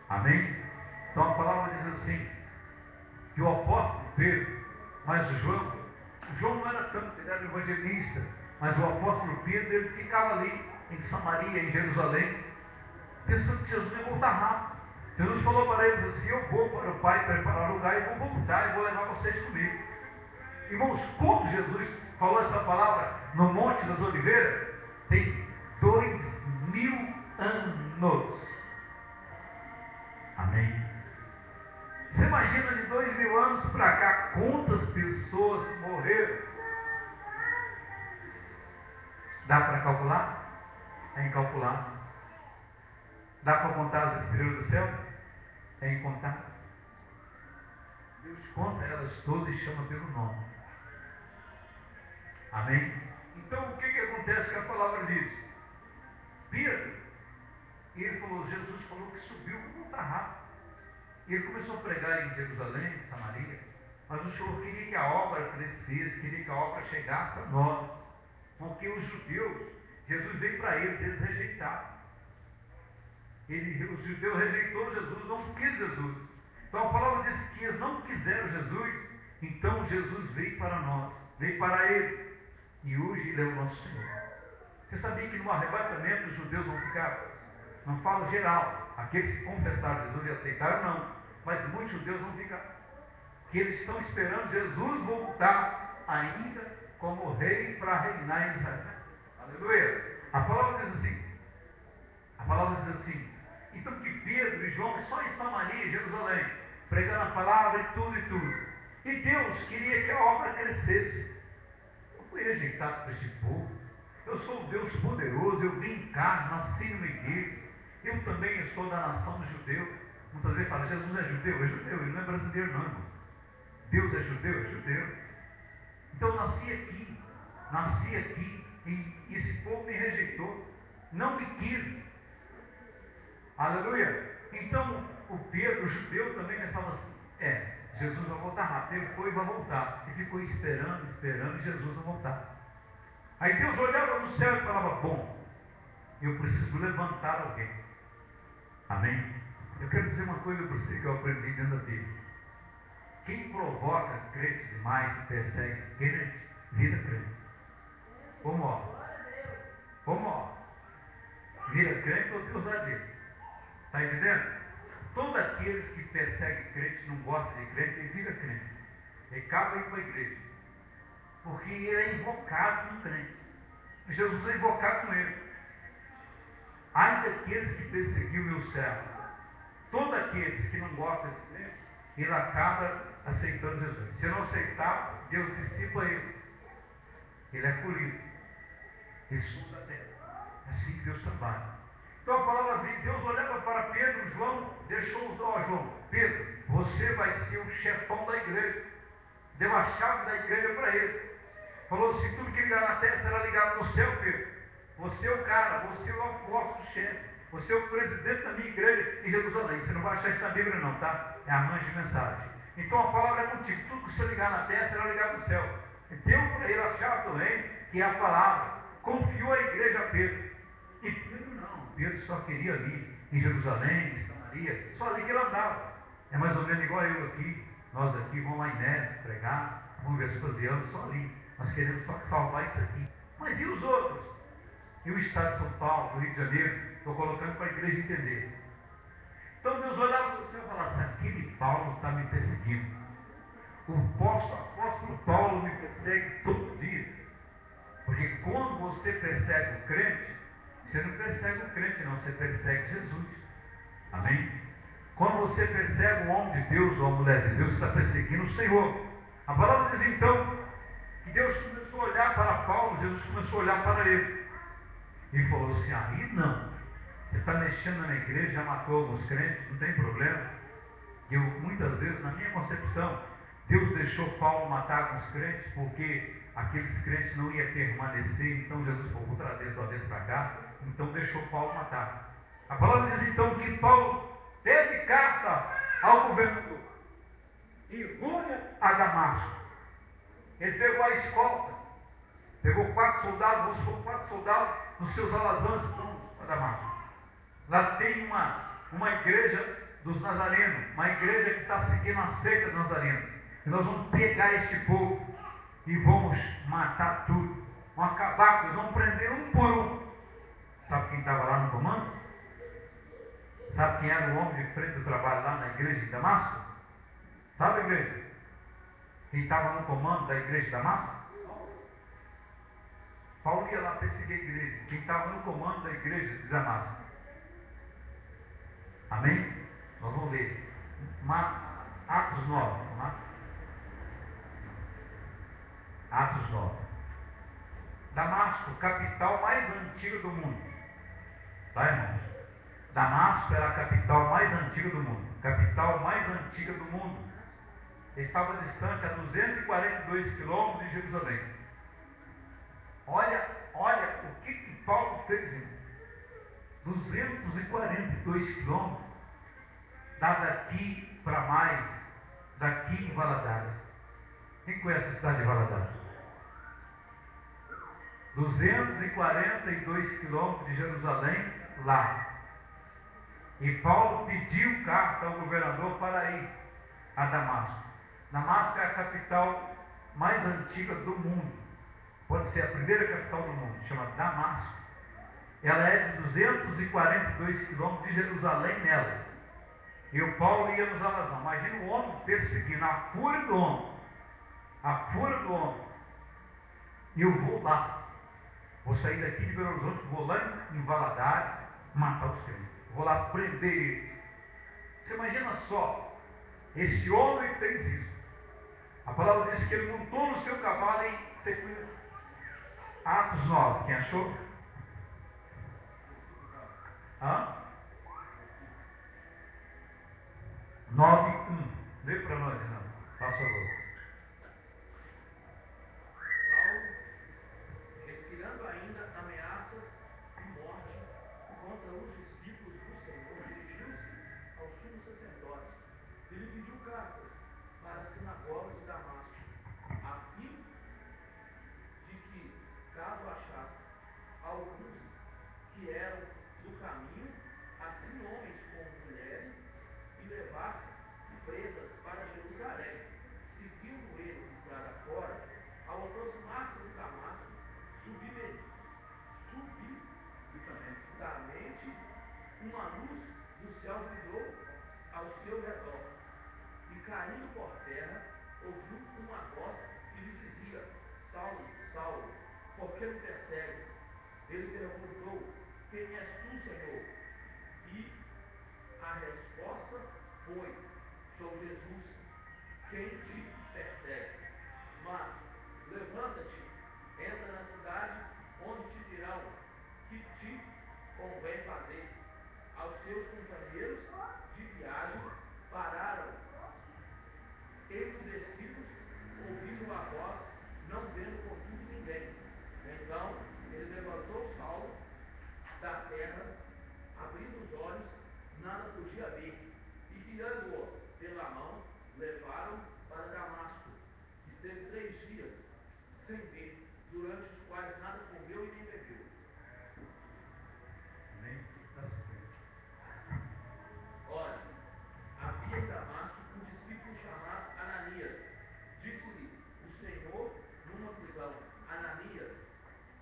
Amém? Então a palavra diz assim, que o apóstolo Pedro, mas o João não era tanto, ele era evangelista, mas o apóstolo Pedro, ele ficava ali, em Samaria, em Jerusalém, pensando que Jesus ia voltar rápido. Jesus falou para eles assim, eu vou para o Pai preparar lugar, e vou voltar, e vou levar vocês comigo. Irmãos, como Jesus falou essa palavra no Monte das Oliveiras, tem 2000 anos. Amém? Você imagina de 2000 anos para cá, quantas pessoas morreram? Dá para calcular? É incalculável. Dá para contar as estrelas do céu? É incontável. Deus conta elas todas e chama pelo nome. Amém? Então o que acontece que a palavra diz? Pedro, ele falou, Jesus falou que subiu, vou voltar rápido. E ele começou a pregar em Jerusalém, em Samaria, mas o Senhor queria que a obra crescesse, queria que a obra chegasse a nós, porque os judeus, Jesus veio para eles rejeitaram. Os judeus rejeitou Jesus, não quis Jesus. Então a palavra diz que eles não quiseram Jesus, então Jesus veio para nós, veio para eles, e hoje ele é o nosso Senhor. Você sabia que no arrebatamento os judeus vão ficar, não falo geral, aqueles que confessaram Jesus e aceitaram não, mas muitos judeus vão ficar, que eles estão esperando Jesus voltar ainda como rei para reinar em Israel. Aleluia! A palavra diz assim, então que Pedro e João só em Samaria, Jerusalém, pregando a palavra e tudo. E Deus queria que a obra crescesse. Eu fui rejeitado por este povo. Eu sou o Deus poderoso, eu vim em carne, nasci numa igreja. Eu também sou da nação do judeu. Muitas vezes fala, Jesus é judeu, ele não é brasileiro não, irmão. Deus é judeu. Então eu nasci aqui, e esse povo me rejeitou, não me quis. Aleluia. Então o Pedro, o judeu, também pensava assim, Jesus vai voltar rápido. Ele foi e vai voltar. E ficou esperando, e Jesus não voltar. Aí Deus olhava no céu e falava, bom, eu preciso levantar alguém. Amém? Eu quero dizer uma coisa para você que eu aprendi dentro da Bíblia. Quem provoca crente demais e persegue crente, vira crente. Ou morre. Ou morre. Vira crente ou Deus vai ver. Está entendendo? Todos aqueles que perseguem crente, não gostam de crente, ele vira crente. Ele acaba indo para a igreja. Porque ele é invocado no crente. Jesus é invocado com ele. Ai daqueles que perseguiam o meu servo. Todos aqueles que não gostam de crente, ele acaba aceitando Jesus. Se não aceitar, Deus dissipa ele. Ele é polido. Ele estuda a terra. Assim que Deus trabalha. Então a palavra vem, Deus olhava para Pedro, João, deixou os olhos, João, Pedro, você vai ser o chefão da igreja. Deu a chave da igreja para ele. Falou, se tudo que ligar na terra será ligado no céu, Pedro. Você é o cara, você é o apóstolo chefe. Você é o presidente da minha igreja em Jerusalém. Você não vai achar isso na Bíblia não, tá? É a mãe de mensagem. Então a palavra é contigo. Tudo que você ligar na terra será ligado no céu. Deu para ele a chave do reino, que é a palavra. Confiou a igreja a Pedro. E Pedro não. Pedro só queria ali, em Jerusalém, em Samaria. Só ali que ele andava. É mais ou menos igual eu aqui. Nós aqui vamos lá em Neves pregar. Vamos ver Vespasiano, só ali. Nós queremos só salvar isso aqui. Mas e os outros? E o estado de São Paulo, o Rio de Janeiro? Estou colocando para a igreja entender. Então Deus olhava para o céu e falava assim, aquele Paulo está me perseguindo. O apóstolo Paulo me persegue todo dia. Porque quando você persegue o crente, você não persegue o crente não, você persegue Jesus. Amém? Quando você persegue o homem de Deus ou a mulher de Deus, você está perseguindo o Senhor. A palavra diz então que Deus começou a olhar para Paulo, Jesus começou a olhar para ele. E falou assim, aí não. Você está mexendo na igreja, já matou alguns crentes, não tem problema. Eu, muitas vezes, na minha concepção, Deus deixou Paulo matar alguns crentes, porque aqueles crentes não iam permanecer, então Jesus falou, vou trazer tua vez para cá, então deixou Paulo matar. A palavra diz então que Paulo pede carta ao governador e rumo a Damasco. Ele pegou a escolta, pegou 4 soldados, mostrou 4 soldados nos seus alazães para Damasco. Lá tem uma igreja dos nazarenos, uma igreja que está seguindo a seita dos nazarenos. E nós vamos pegar este povo e vamos matar tudo. Vamos acabar com eles, vamos prender um por um. Sabe quem estava lá no comando? Sabe quem era o homem de frente do trabalho lá na igreja de Damasco? Sabe a igreja? Quem estava no comando da igreja de Damasco? Paulo ia lá perseguir a igreja. Quem estava no comando da igreja de Damasco? Amém? Nós vamos ler. Atos 9. Vamos lá? Atos 9. Damasco, capital mais antiga do mundo. Tá, irmãos? Damasco era a capital mais antiga do mundo. Capital mais antiga do mundo. Estava distante a 242 quilômetros de Jerusalém. Olha o que Paulo fez, irmão. 242 quilômetros. Dá daqui para mais, daqui em Valadares. Quem conhece a cidade de Valadares? 242 quilômetros de Jerusalém, lá. E Paulo pediu carta ao governador para ir a Damasco. Damasco é a capital mais antiga do mundo. Pode ser a primeira capital do mundo, chama Damasco. Ela é de 242 quilômetros de Jerusalém nela. E o Paulo ia nos alazão. Imagina o homem perseguindo, a fúria do homem. A fúria do homem. E eu vou lá. Vou sair daqui de Belo Horizonte, vou lá em Valadares, matar os crentes. Vou lá prender eles. Você imagina só, esse homem fez isso. A palavra diz que ele montou no seu cavalo em sequência. Atos 9, quem achou? Hã? 9:1. Lê para nós, não. Faz favor. Saulo, respirando ainda ameaças de morte contra os discípulos do Senhor, dirigiu-se ao sumo sacerdote e lhe pediu cartas para a sinagoga de Damasco, a fim de que, caso achasse alguns que eram do caminho, assim homens como mulheres, e levasse presas para Jerusalém. que me persegues? Ele perguntou: quem és tu, Senhor? E a resposta foi: sou Jesus, quem te persegue. Mas levanta-te, entra na cidade, onde te dirão que te convém fazer. Aos seus companheiros de viagem pararam, emudecidos, ouvindo a voz, não vendo contudo ninguém. Então ele levantou Saulo da terra, abrindo os olhos, nada podia ver, e guiando-o pela mão, levaram para Damasco. Esteve 3 dias sem ver, durante os quais nada comeu e nem bebeu. Amém? Está sofrendo. Ora, havia em Damasco um discípulo chamado Ananias. Disse-lhe o Senhor numa visão: Ananias.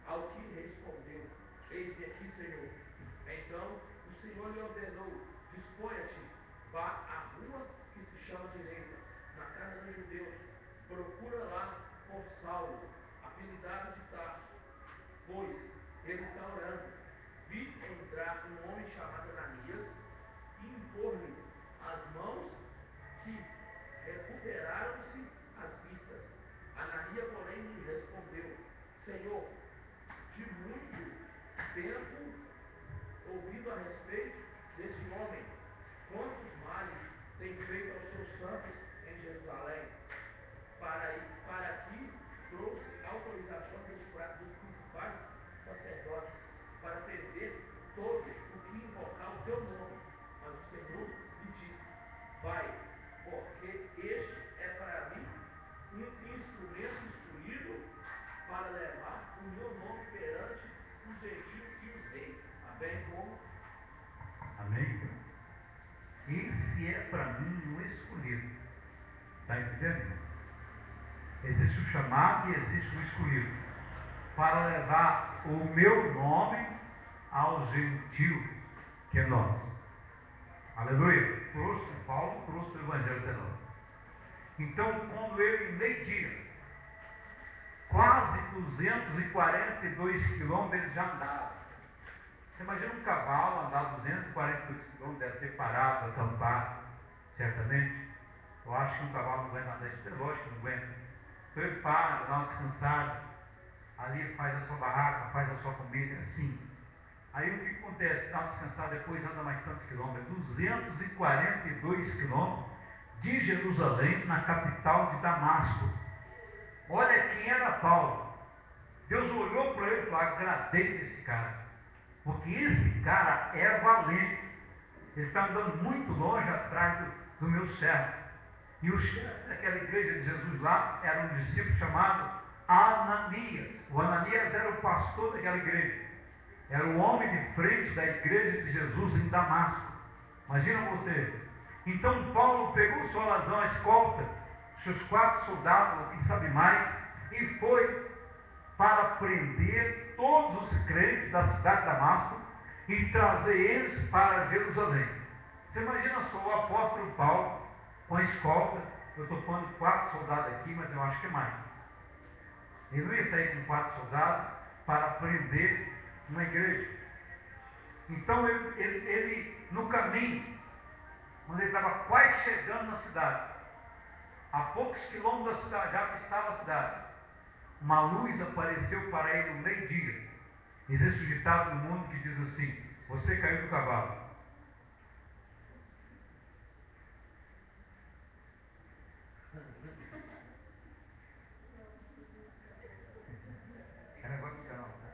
Ao que respondeu: eis-me aqui, Senhor. Então o Senhor lhe ordenou: disponha-te, vá à rua que se chama Direita, na casa dos judeus, procura lá por Saulo, apelidado de Tarso, pois ele está orando. Vi entrar um homem chamado Ananias e impor-lhe as mãos, que recuperaram-se as vistas. Ananias, porém, lhe respondeu: Senhor, de muito tempo ouvido a respeito desse homem, quantos males tem feito aos seus santos em Jerusalém. Para aqui trouxe autorização dos principais sacerdotes para prender todo o que invocar o teu nome. Mas o Senhor lhe disse: vai, porque este é para mim um instrumento escolhido para levar o meu nome perante os gentios e os reis. Amém? Como? Amém? Esse é para mim o escolhido. Está entendendo? Existe o chamado e existe o escolhido. Para levar o meu nome ao gentio, que é nós. Aleluia. Paulo trouxe o Evangelho até nós. Então, quando ele, meio-dia, quase 242 quilômetros, ele já andava. Você imagina um cavalo andar 242 quilômetros, deve ter parado para acampar, certamente. Eu acho que um cavalo não aguenta andar, isso é lógico que não aguenta. Então ele para, dá uma descansada, ali faz a sua barraca, faz a sua comida, assim. Aí o que acontece? Dá uma descansada, depois anda mais tantos quilômetros, 242 quilômetros de Jerusalém, na capital de Damasco. Olha quem era Paulo. Deus olhou para ele e falou: agradei desse cara, porque esse cara é valente. Ele está andando muito longe atrás do meu servo. E o chefe daquela igreja de Jesus lá era um discípulo chamado Ananias. O Ananias era o pastor daquela igreja. Era o homem de frente da igreja de Jesus em Damasco. Imagina você. Então Paulo pegou o seu alazão, a escolta, seus 4 soldados, quem sabe mais, e foi para prender todos os crentes da cidade de Damasco e trazer eles para Jerusalém. Você imagina só o apóstolo Paulo com a escolta. Eu estou pondo 4 soldados aqui, mas eu acho que é mais. Ele não ia sair com 4 soldados para prender uma igreja. Então ele no caminho, quando ele estava quase chegando na cidade, a poucos quilômetros da cidade, já que estava a cidade, uma luz apareceu para ele no meio-dia. Existe um ditado no mundo que diz assim: você caiu do cavalo. É negócio de canal, tá?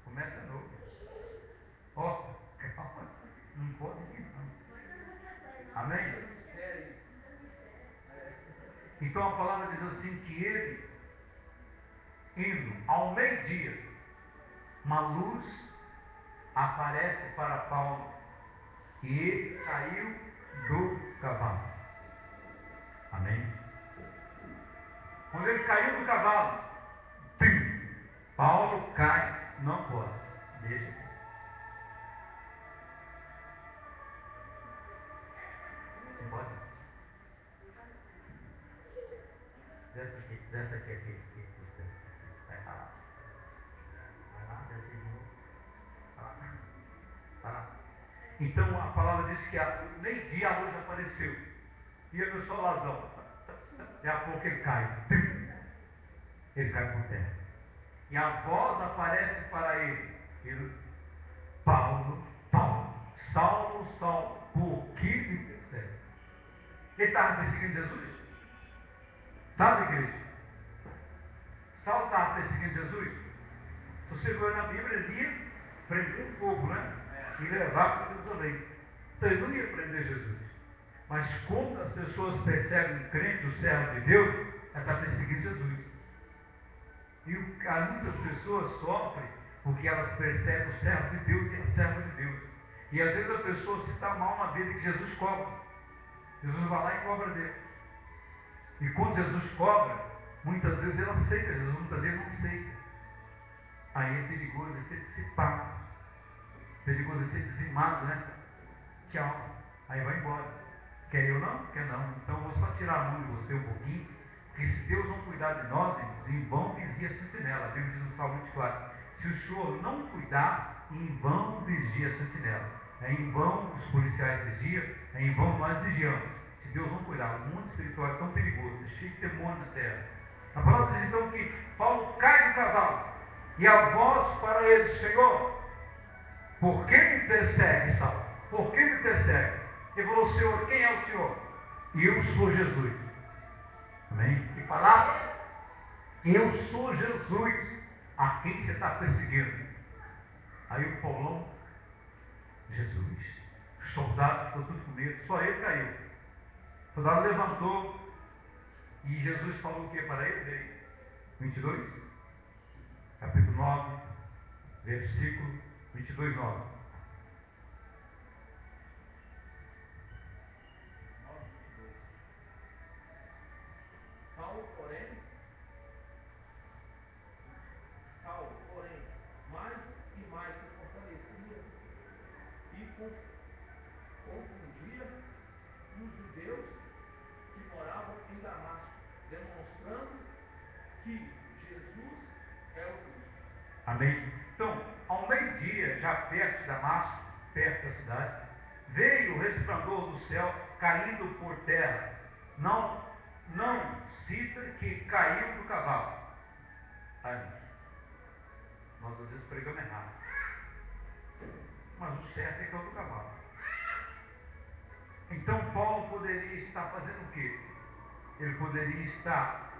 Começa novo. Ó, calma. Não pode ir, não. Amém? Então a palavra diz assim que ele, indo ao meio-dia, uma luz aparece para Paulo e ele caiu do cavalo. Amém? Quando ele caiu do cavalo, Paulo cai, não pode. Deixa aqui. Não pode. Desce aqui, desce aqui. Então a palavra diz que meio-dia a luz apareceu. E eu no solazão. Daqui a pouco ele cai. Ele cai por terra. E a voz aparece para ele. Paulo, Paulo, Saulo, Saulo, por que me persegue? Ele estava perseguindo Jesus? Estava, igreja? Saulo estava perseguindo Jesus? Se você for na Bíblia, ele ia prender o povo, né? E levar para Jerusalém. Então ele não ia prender Jesus. Mas como as pessoas perseguem o crente, o servo de Deus, ela está perseguindo Jesus. E muitas pessoas sofrem porque elas perseguem o servo de Deus e a serva de Deus. E às vezes a pessoa se está mal na vida que Jesus cobra. Jesus vai lá e cobra dele. E quando Jesus cobra, muitas vezes ele aceita Jesus, muitas vezes não aceita. Aí é perigoso ser dissipado. Perigoso ser dizimado, né? Tchau. Aí vai embora. Quer eu não? Quer não. Então eu vou só tirar a mão de você um pouquinho. Porque se Deus não cuidar de nós, em vão vigia a sentinela. A Bíblia diz no Salmo 24. Se o Senhor não cuidar, em vão vigia a sentinela. É em vão os policiais vigiam, é em vão nós vigiamos. Se Deus não cuidar, o mundo espiritual é tão perigoso, é cheio de demônio na terra. A palavra diz então que Paulo cai do cavalo. E a voz para ele: Senhor, por que me persegue, Saulo? Por que me persegue? Ele falou: Senhor, quem é o Senhor? E eu sou Jesus. Amém? Que palavra? Eu sou Jesus, a quem você está perseguindo. Aí o Paulão: Jesus. Os soldados ficou tudo com medo, só ele caiu. O soldado levantou e Jesus falou o que para ele? 22, capítulo 9, versículo 22, 9. Saulo, porém, mais e mais se fortalecia e confundia os judeus que moravam em Damasco, demonstrando que Jesus é o Cristo. Amém? Então, ao meio-dia, já perto de Damasco, perto da cidade, veio o resplendor do céu caindo por terra. Não cita que caiu do cavalo. Aí, nós às vezes pregamos errado. Mas o certo é que é o do cavalo. Então Paulo poderia estar fazendo o quê? Ele poderia estar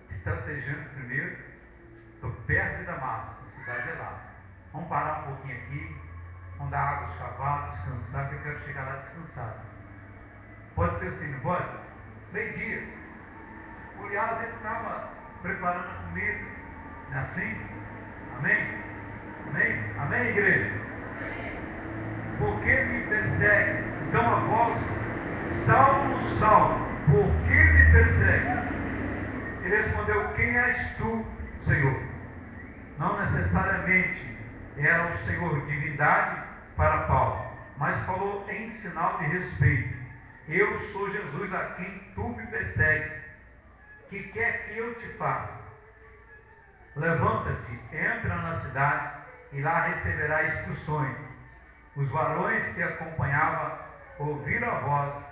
estrategando primeiro. Estou perto de Damasco, a cidade é lá. Vamos parar um pouquinho aqui, vamos dar água aos cavalos, descansar, que eu quero chegar lá descansado. Pode ser assim, não pode? Meio-dia. O Elias estava preparando a comida. Não é assim? Amém? Amém? Amém, igreja? Por que me persegue? Então a voz: Saulo, Saulo, por que me persegue? Ele respondeu: quem és tu, Senhor? Não necessariamente era o Senhor divindade para Paulo, mas falou em sinal de respeito: eu sou Jesus a quem tu me persegue. Que quer que eu te faça? Levanta-te, entra na cidade e lá receberá instruções. Os varões que acompanhavam ouviram a voz,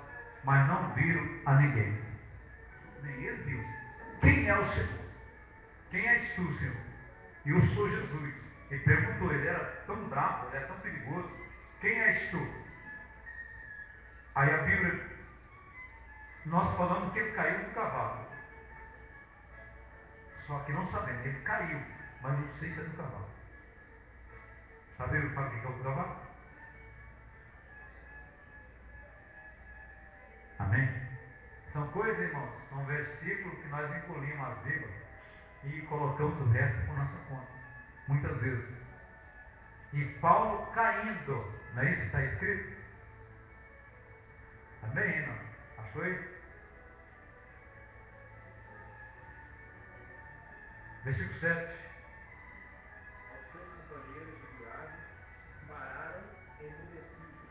mas não viram a ninguém. Nem ele viu. Quem é o Senhor? Quem és tu, Senhor? E eu sou Jesus. Ele perguntou, ele era tão bravo, ele era tão perigoso. Quem és tu? Aí a Bíblia, nós falamos que ele caiu do cavalo. Só que não sabemos, ele caiu, mas não sei se é do cavalo. Sabe o que é o cavalo? Amém? São coisas, irmãos, são versículos que nós engolimos as Bíblias e colocamos o resto por nossa conta. Muitas vezes. E Paulo caindo, não é isso que está escrito? Amém, irmão? Achou aí? Versículo 7. Aos seus companheiros de viagem pararam emudecidos,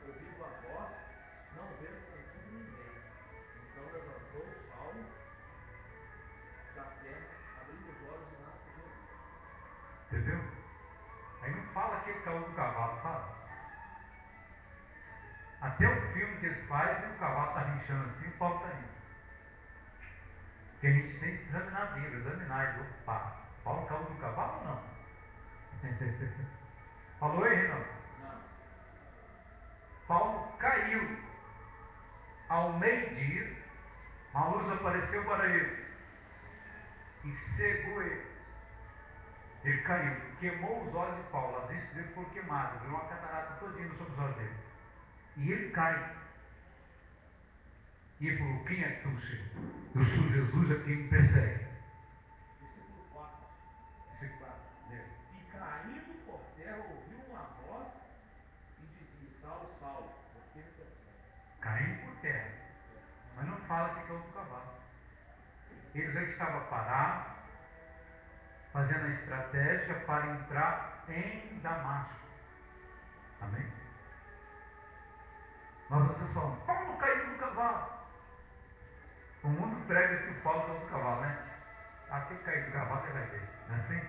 ouvindo a voz, não vendo contudo ninguém. Então levantou Saulo da terra, abrindo os olhos e nada podia ver. Entendeu? Aí não fala que ele caiu do cavalo, fala. Até o filme que eles fazem, o cavalo está rinchando assim, o Paulo está indo. Porque a gente tem que examinar a Bíblia, examinar. Opa, Paulo caiu do cavalo ou não? Falou aí, não? Não. Paulo caiu. Ao meio-dia, uma luz apareceu para ele e cegou ele. Ele caiu, queimou os olhos de Paulo, as vistas dele foram queimadas, virou uma catarata todinha sobre os olhos dele. E ele cai. E ele falou: quem é tu, Senhor? Eu sou Jesus a quem me persegue. Versículo 4. Versículo 4. E caindo por terra, ouviu uma voz e dizia: Saulo, Saulo, por que me persegue? Caindo por terra. Mas não fala que caiu do cavalo. Ele já estava parado, fazendo a estratégia para entrar em Damasco. Amém? Nós às vezes falamos: Paulo caiu do cavalo. O mundo prega que o Paulo caiu do cavalo, né? Aquele cair do cavalo ele vai ver, não é assim?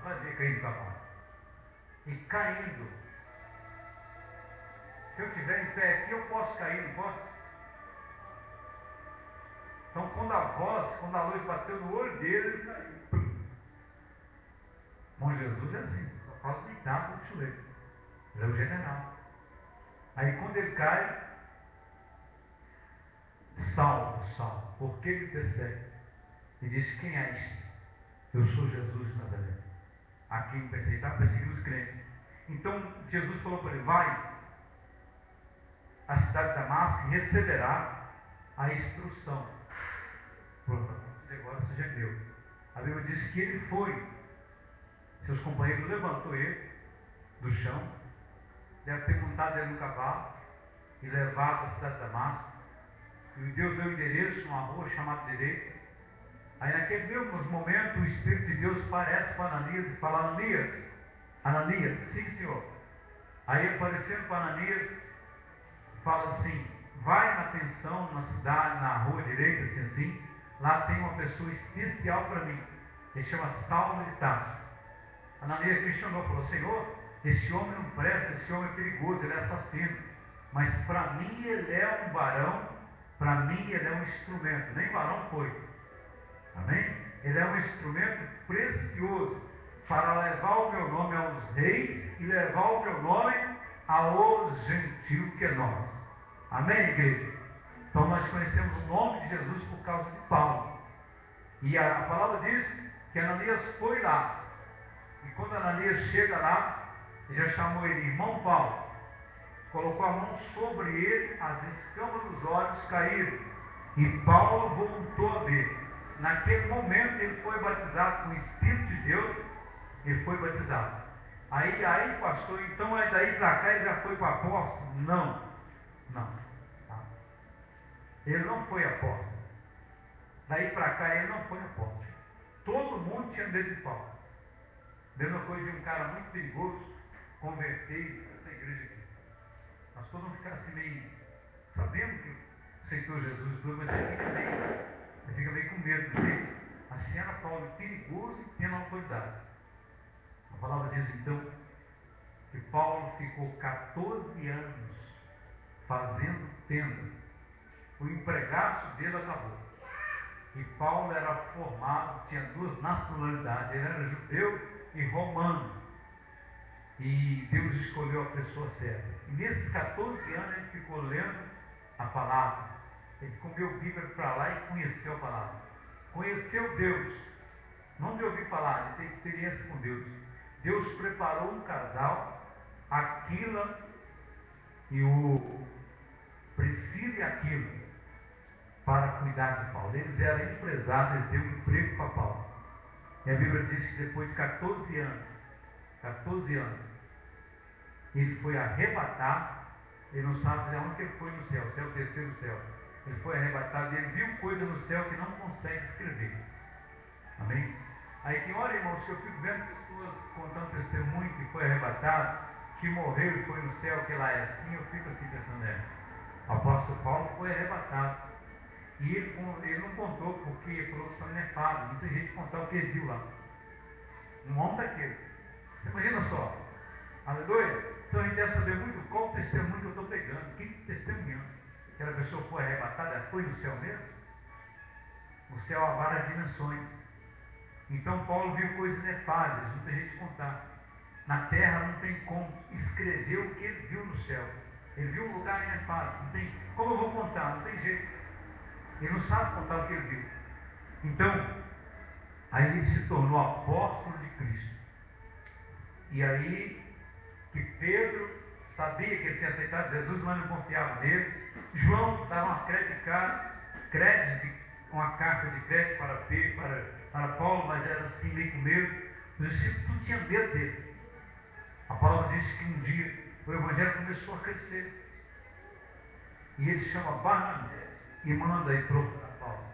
Vai ver cair do cavalo. E caindo. Se eu estiver em pé aqui, eu posso cair, não posso? Então, quando a luz bateu no olho dele, ele caiu. Bom, Jesus é assim, só fala deitado no chuleiro. Ele é o general. Aí, quando ele cai, Saulo, Saulo, por que me persegue? E diz: quem é este? Eu sou Jesus de Nazaré. A quem me persegue? Estava perseguindo os crentes. Então, Jesus falou para ele: vai à cidade de Damasco e receberá a instrução. Pronto, o negócio já é meu. A Bíblia diz que ele foi. Seus companheiros levantou ele do chão, deve ter montado ele no cavalo e levado à cidade de Damasco. E Deus deu o endereço numa rua chamada Direita. Aí naquele mesmo momento o Espírito de Deus parece para Ananias e fala: Ananias, Ananias, sim senhor. Aí aparecendo para Ananias, fala assim: vai na pensão, na cidade, na rua direita, assim, lá tem uma pessoa especial para mim. Ele chama Saulo de Tarso. Ananias questionou, falou: Senhor, esse homem não presta, esse homem é perigoso, ele é assassino. Mas para mim ele é um varão, para mim ele é um instrumento. Nem varão foi. Amém? Ele é um instrumento precioso para levar o meu nome aos reis e levar o meu nome aos gentios que é nós. Amém, igreja? Então nós conhecemos o nome de Jesus por causa de Paulo. E a palavra diz que Ananias foi lá. E quando Ananias chega lá, já chamou ele irmão Paulo. Colocou a mão sobre ele, as escamas dos olhos caíram. E Paulo voltou a ver. Naquele momento ele foi batizado com o Espírito de Deus. Ele foi batizado. Aí pastor, então é daí para cá ele já foi para apóstolo? Não. Tá. Ele não foi apóstolo. Daí para cá ele não foi apóstolo. Todo mundo tinha medo de Paulo. Mesma coisa de um cara muito perigoso converter essa igreja aqui. Nós todos vamos ficar assim meio, sabendo que aceitou Jesus e tudo, mas ele fica meio com medo, porque assim era Paulo, perigoso e tendo autoridade. A palavra diz então que Paulo ficou 14 anos fazendo tenda. O empregaço dele acabou. E Paulo era formado, tinha duas nacionalidades, ele era judeu e romano. E Deus escolheu a pessoa certa. E nesses 14 anos ele ficou lendo a palavra. Ele comeu Bíblia para lá e conheceu a palavra. Conheceu Deus. Não de ouvir falar, de ter experiência com Deus. Deus preparou um casal, Aquila e o Priscila e Aquila, para cuidar de Paulo. Eles eram empresários, eles deu um emprego para Paulo. E a Bíblia diz que depois de 14 anos, ele foi arrebatado. Ele não sabe de onde ele foi no céu, o céu desceu no céu. Ele foi arrebatado e ele viu coisa no céu que não consegue escrever. Amém? Aí tem hora, irmãos, que eu fico vendo pessoas contando testemunho que foi arrebatado, que morreu e foi no céu, que lá é assim, eu fico assim pensando, o apóstolo Paulo foi arrebatado. E ele não contou porque ele falou que são nefados. Muita gente contar o que ele viu lá. Um homem daquele. Você imagina só. Aleluia? Então a gente deve saber muito qual o testemunho que eu estou pegando. Quem testemunhando? Aquela pessoa foi arrebatada, foi no céu mesmo? O céu há várias dimensões. Então Paulo viu coisas inefáveis, não tem jeito de contar. Na terra não tem como escrever o que ele viu no céu. Ele viu um lugar inefável. Não tem como eu vou contar, não tem jeito. Ele não sabe contar o que ele viu. Então, aí ele se tornou apóstolo de Cristo. E aí que Pedro sabia que ele tinha aceitado Jesus, mas não confiava nele. João dava uma uma carta de crédito para Paulo, mas era assim meio com medo. Os discípulos tudo tinham medo dele. A palavra diz que um dia o evangelho começou a crescer. E ele chama Barnabé e manda ir procurar Paulo.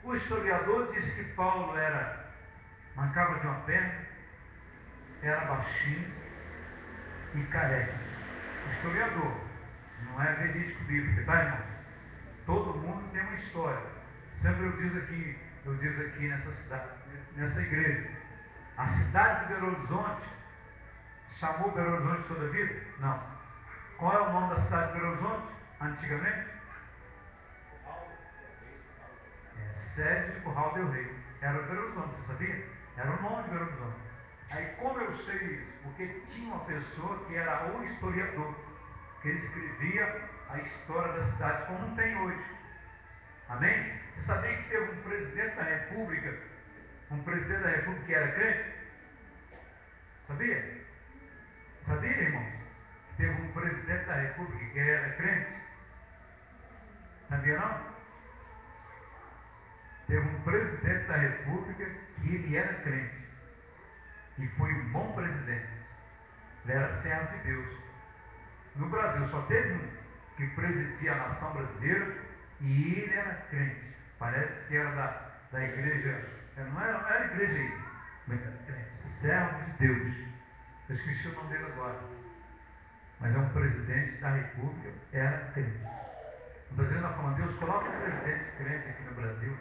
O historiador diz que Paulo mancava de uma perna, era baixinho e careca. Historiador, não é verídico bíblico, tá, irmão? Todo mundo tem uma história. Sempre eu diz aqui nessa cidade, nessa igreja, a cidade de Belo Horizonte chamou Belo Horizonte toda a vida? Não. Qual é o nome da cidade de Belo Horizonte? Antigamente? Sede de Curral del Rei. Era Belo Horizonte, você sabia? Era o nome de Belo Horizonte. Aí como eu sei isso? Porque tinha uma pessoa que era o historiador, que ele escrevia a história da cidade como não tem hoje. Amém? Você sabia que teve um presidente da República que era crente? Sabia? Sabia, irmão? Que teve um presidente da República que era crente? Sabia não? Teve um presidente da República que ele era crente. E foi um bom presidente. Ele era servo de Deus. No Brasil só teve um que presidia a nação brasileira e ele era crente. Parece que era da igreja. Não era igreja aí, mas era crente. Servo de Deus. Eu esqueci o nome dele agora. Mas é um presidente da República, era crente. Não estou dizendo a forma de Deus, coloca um presidente crente aqui no Brasil.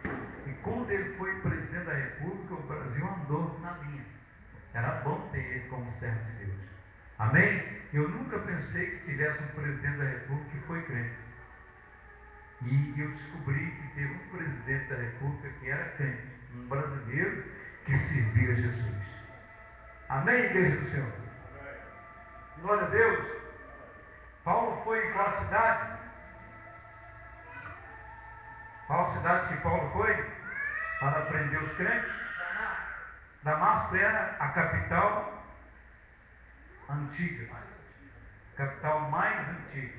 E quando ele foi presidente da República, o Brasil andou na linha. Era bom ter ele como servo de Deus. Amém? Eu nunca pensei que tivesse um presidente da República que foi crente. E eu descobri que teve um presidente da República que era crente. Um brasileiro que servia a Jesus. Amém, igreja do Senhor? Glória a Deus. Paulo foi em qual cidade? Qual cidade que Paulo foi? Para prender os crentes? Damasco era a capital antiga. Capital mais antiga.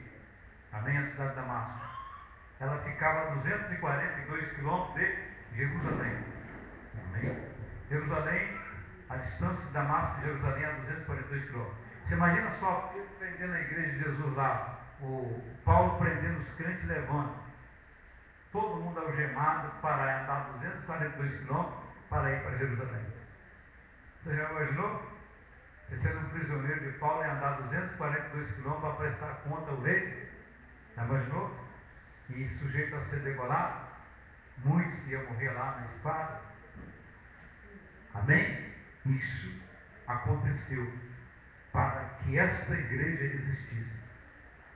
Amém? A cidade de Damasco. Ela ficava a 242 quilômetros de Jerusalém. Amém? Jerusalém, a distância de Damasco de Jerusalém é 242 quilômetros. Você imagina só Pedro prendendo a igreja de Jesus lá, o Paulo prendendo os crentes, levando todo mundo algemado para andar 242 quilômetros para ir para Jerusalém. Você já imaginou? Você sendo um prisioneiro de Paulo e andar 242 quilômetros para prestar conta ao rei? Já imaginou? E sujeito a ser degolado? Muitos que iam morrer lá na espada. Amém? Isso aconteceu para que esta igreja existisse.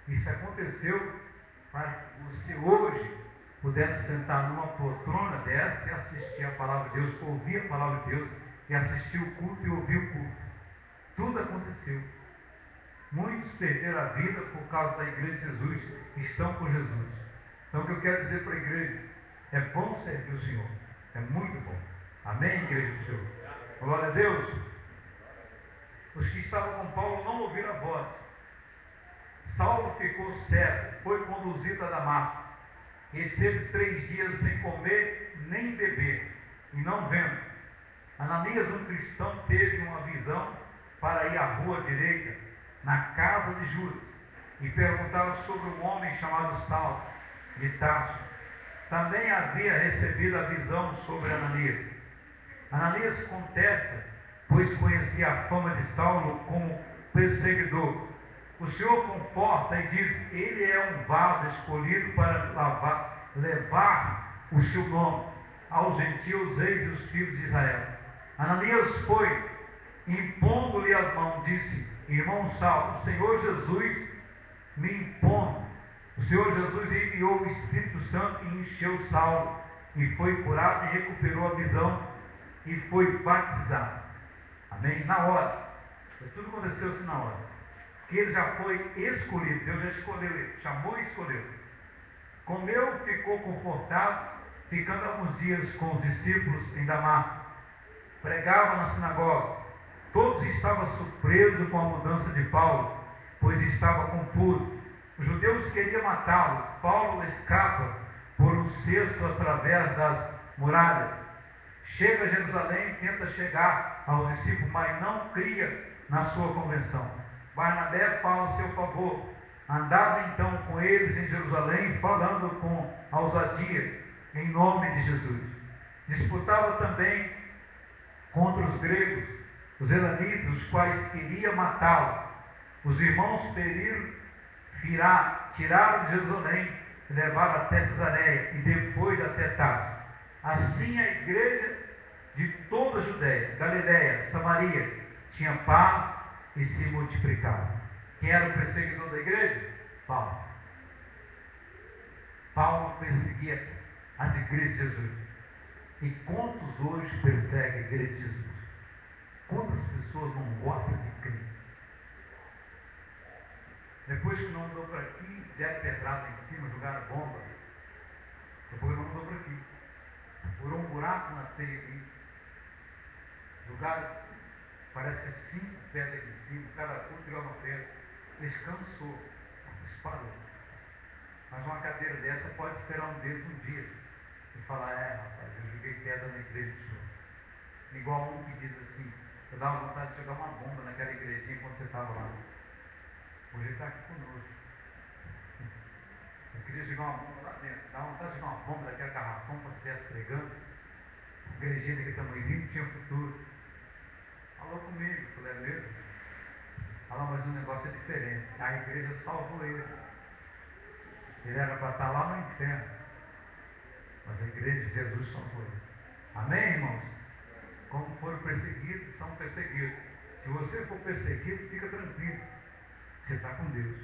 Isso aconteceu para que você hoje pudesse sentar numa poltrona dessa e assistir a palavra de Deus, ouvir a palavra de Deus e assistir o culto e ouvir o culto. Tudo aconteceu. Muitos perderam a vida por causa da igreja de Jesus, estão com Jesus. Então o que eu quero dizer para a igreja, é bom servir o Senhor, é muito bom. Amém, igreja do Senhor? Glória a Deus. Os que estavam com Paulo não ouviram a voz. Saulo ficou cego, foi conduzido a Damasco. Esteve 3 dias sem comer nem beber, e não vendo. Ananias, um cristão, teve uma visão para ir à rua direita, na casa de Judas, e perguntava sobre um homem chamado Saulo, de Tarso. Também havia recebido a visão sobre Ananias. Ananias contesta, pois conhecia a fama de Saulo como perseguidor. O Senhor conforta e diz: ele é um vaso escolhido para levar o seu nome aos gentios, reis e os filhos de Israel. Ananias foi impondo-lhe as mãos, disse: irmão Saulo, o Senhor Jesus me impondo. O Senhor Jesus enviou o Espírito Santo e encheu Saulo, e foi curado e recuperou a visão, e foi batizado. Amém? Na hora. Tudo aconteceu assim na hora. Que ele já foi escolhido, Deus já escolheu ele, chamou e escolheu. Comeu, ficou confortável, ficando alguns dias com os discípulos em Damasco. Pregava na sinagoga. Todos estavam surpresos com a mudança de Paulo, pois estava confuso. Os judeus queriam matá-lo. Paulo escapa por um cesto através das muralhas. Chega a Jerusalém, tenta chegar aos discípulos, mas não cria na sua convenção. Barnabé fala a seu favor. Andava então com eles em Jerusalém, falando com ousadia, em nome de Jesus. Disputava também contra os gregos, os elamitas, os quais queriam matá-lo. Os irmãos tiraram de Jerusalém e levaram até Cesareia e depois até Tarso. Assim a igreja de toda a Judéia, Galiléia, Samaria, tinha paz e se multiplicava. Quem era o perseguidor da igreja? Paulo. Paulo perseguia as igrejas de Jesus. E quantos hoje perseguem a igreja de Jesus? Quantas pessoas não gostam de Cristo? Depois que não mudou para aqui, deram pedrada em cima, jogaram bomba. Depois não mudou para aqui. Furou um buraco na teia ali. Jogaram, parece que 5 pedras aqui em cima, cada um tirou uma pedra. Descansou, disparou. Mas uma cadeira dessa pode esperar um deles um dia e falar: rapaz, eu joguei pedra na igreja do Senhor. Igual um que diz assim: eu dava vontade de jogar uma bomba naquela igrejinha quando você estava lá. Hoje ele está aqui conosco. Eu queria jogar uma bomba lá dentro. Dava vontade de jogar uma bomba daquela garrafão para se estivesse pregando. A igrejinha daquele tamanhozinho tinha futuro. Falou comigo, falei: é mesmo? Falou: mas o negócio é diferente. A igreja salvou ele. Ele era para estar lá no inferno. Mas a igreja de Jesus salvou ele. Amém, irmãos? Como foram perseguidos, são perseguidos. Se você for perseguido, fica tranquilo. Você está com Deus.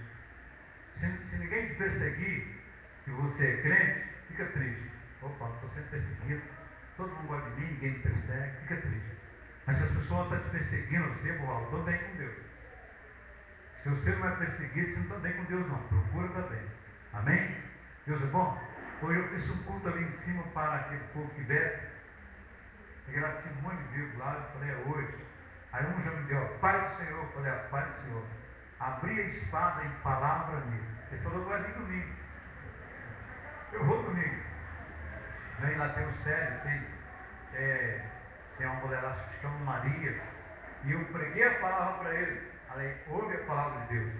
Se ninguém te perseguir, e você é crente, fica triste. Opa, estou sendo perseguido. Todo mundo gosta de mim, ninguém me persegue, fica triste. Mas se as pessoas estão te perseguindo, você, estou bem com Deus. Se você não é perseguido, você não está bem com Deus, não. Procura estar bem. Amém? Deus é bom? Hoje eu fiz um culto ali em cima para aquele povo que veio. Peguei lá, tinha um monte de livro lá, eu falei: é hoje. Aí um já me deu: Pai do Senhor. Eu falei: Pai do Senhor. Abri a espada em palavra nele. Ele falou: vai vir domingo. Eu vou domingo. Vem lá, tem o Célio, tem uma mulher lá que se chama Maria. E eu preguei a palavra para ele. Falei: ouve a palavra de Deus.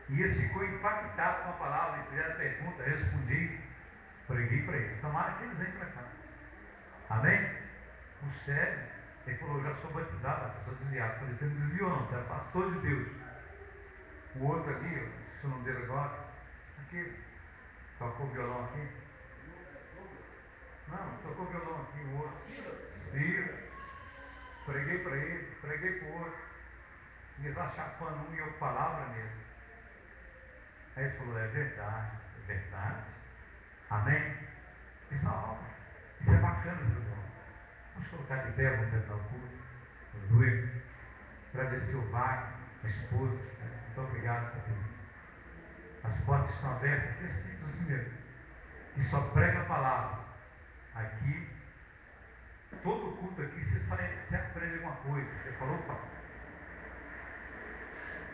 E ele ficou impactado com a palavra. E fizeram pergunta, respondi. Preguei para eles. Tomara que eles venham para cá. Amém? O Célio, ele falou: já sou batizado. A pessoa desviada. Eu falei: você não desviou, não, você é pastor de Deus. O outro ali, não sei se o nome dele agora, aquele, tocou violão aqui. Não, tocou violão aqui, o outro. Silas. Preguei para ele, preguei para o outro. E ele lá chapando um e outra palavra mesmo. Aí ele falou: é verdade, é verdade. Amém? Isso é obra. Isso é bacana, seu irmão. Vamos colocar de pé, vamos tentar o culto. Aleluia. Agradecer o Wagner, a esposa. Muito obrigado por tudo. As portas estão abertas, porque é simples assim mesmo. E só prega a palavra. Aqui, todo culto aqui, você aprende alguma coisa. Você falou: opa,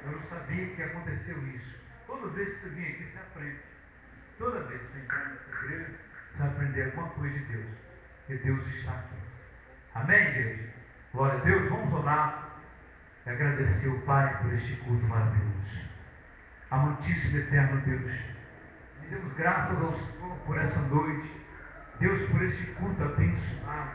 eu não sabia que aconteceu isso. Toda vez que você vem aqui, você aprende. Toda vez que você entrar nessa igreja, você vai aprender alguma coisa de Deus. E Deus está aqui. Amém, igreja? Glória a Deus. Vamos orar e agradecer o Pai por este culto maravilhoso. Amantíssimo e eterno Deus, me demos graças ao Senhor por essa noite. Deus, por este culto abençoado.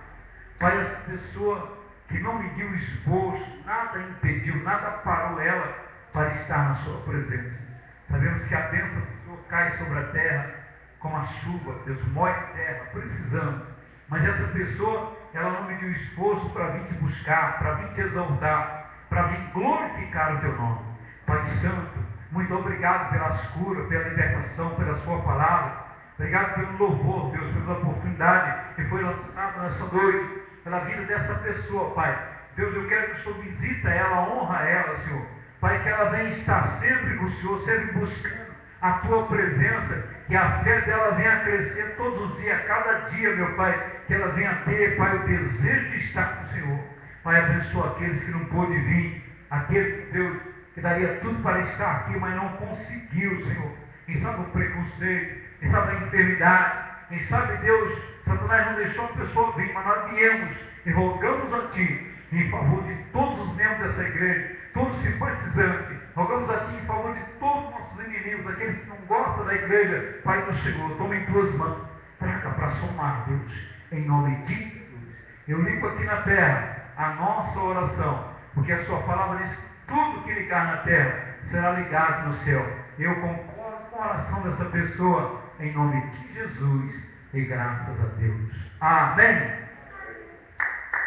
Pai, essa pessoa que não mediu esforço, nada impediu, nada parou ela para estar na sua presença. Sabemos que a bênção do Senhor cai sobre a terra como a chuva. Deus, moe a terra, precisando. Mas essa pessoa, ela não mediu esforço para vir te buscar, para vir te exaltar, para vir glorificar o teu nome. Pai Santo, muito obrigado pelas curas, pela libertação, pela sua palavra. Obrigado pelo louvor, Deus, pela oportunidade que foi lançada nessa noite, pela vida dessa pessoa, Pai. Deus, eu quero que o Senhor visita ela, honra ela, Senhor. Pai, que ela venha estar sempre com o Senhor, sempre buscando a Tua presença, que a fé dela venha crescer todos os dias, cada dia, meu Pai, que ela venha ter, Pai, o desejo de estar com o Senhor. Pai, abençoa aqueles que não pôde vir, aquele, Deus, que daria tudo para estar aqui, mas não conseguiu, Senhor. Quem sabe o preconceito, quem sabe a enfermidade, quem sabe, Deus, Satanás não deixou a pessoa vir, mas nós viemos e rogamos a Ti, em favor de todos os membros dessa igreja, todos os simpatizantes, rogamos a Ti em favor de todos os nossos inimigos, aqueles que não gostam da igreja, Pai do Senhor, toma em Tuas mãos, traga para somar, Deus, em nome de Jesus. Eu ligo aqui na terra a nossa oração, porque a Sua palavra diz que tudo que ligar na terra será ligado no céu. Eu concordo com a oração dessa pessoa, em nome de Jesus, e graças a Deus. Amém.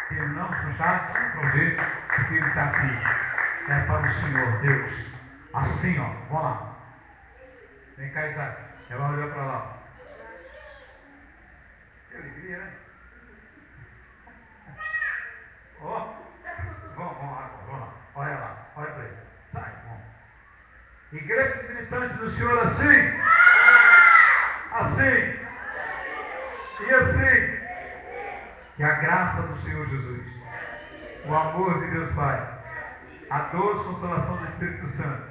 Terminamos com chave, vamos ver o que ele está aqui. É para o Senhor, Deus. Assim, ó, vamos lá. Vem cá, Isaac. Ela olhou para lá. Que alegria, né? Ó, vamos lá. Olha lá, olha para ele. Sai, vamos. Igreja militante do Senhor, assim. Assim. E assim. Que a graça do Senhor Jesus, o amor de Deus Pai, a doce consolação do Espírito Santo,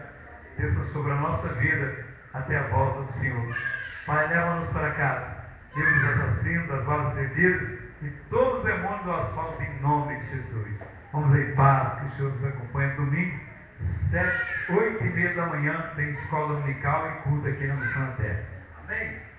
desça sobre a nossa vida até a volta do Senhor. Pai, leva-nos para casa, livre dos assassinos, das balas perdidas e todos os demônios do asfalto, em nome de Jesus. Vamos em paz, que o Senhor nos acompanhe. Domingo, 8h30 da manhã, tem escola dominical e culto aqui na Missão da Terra. Amém?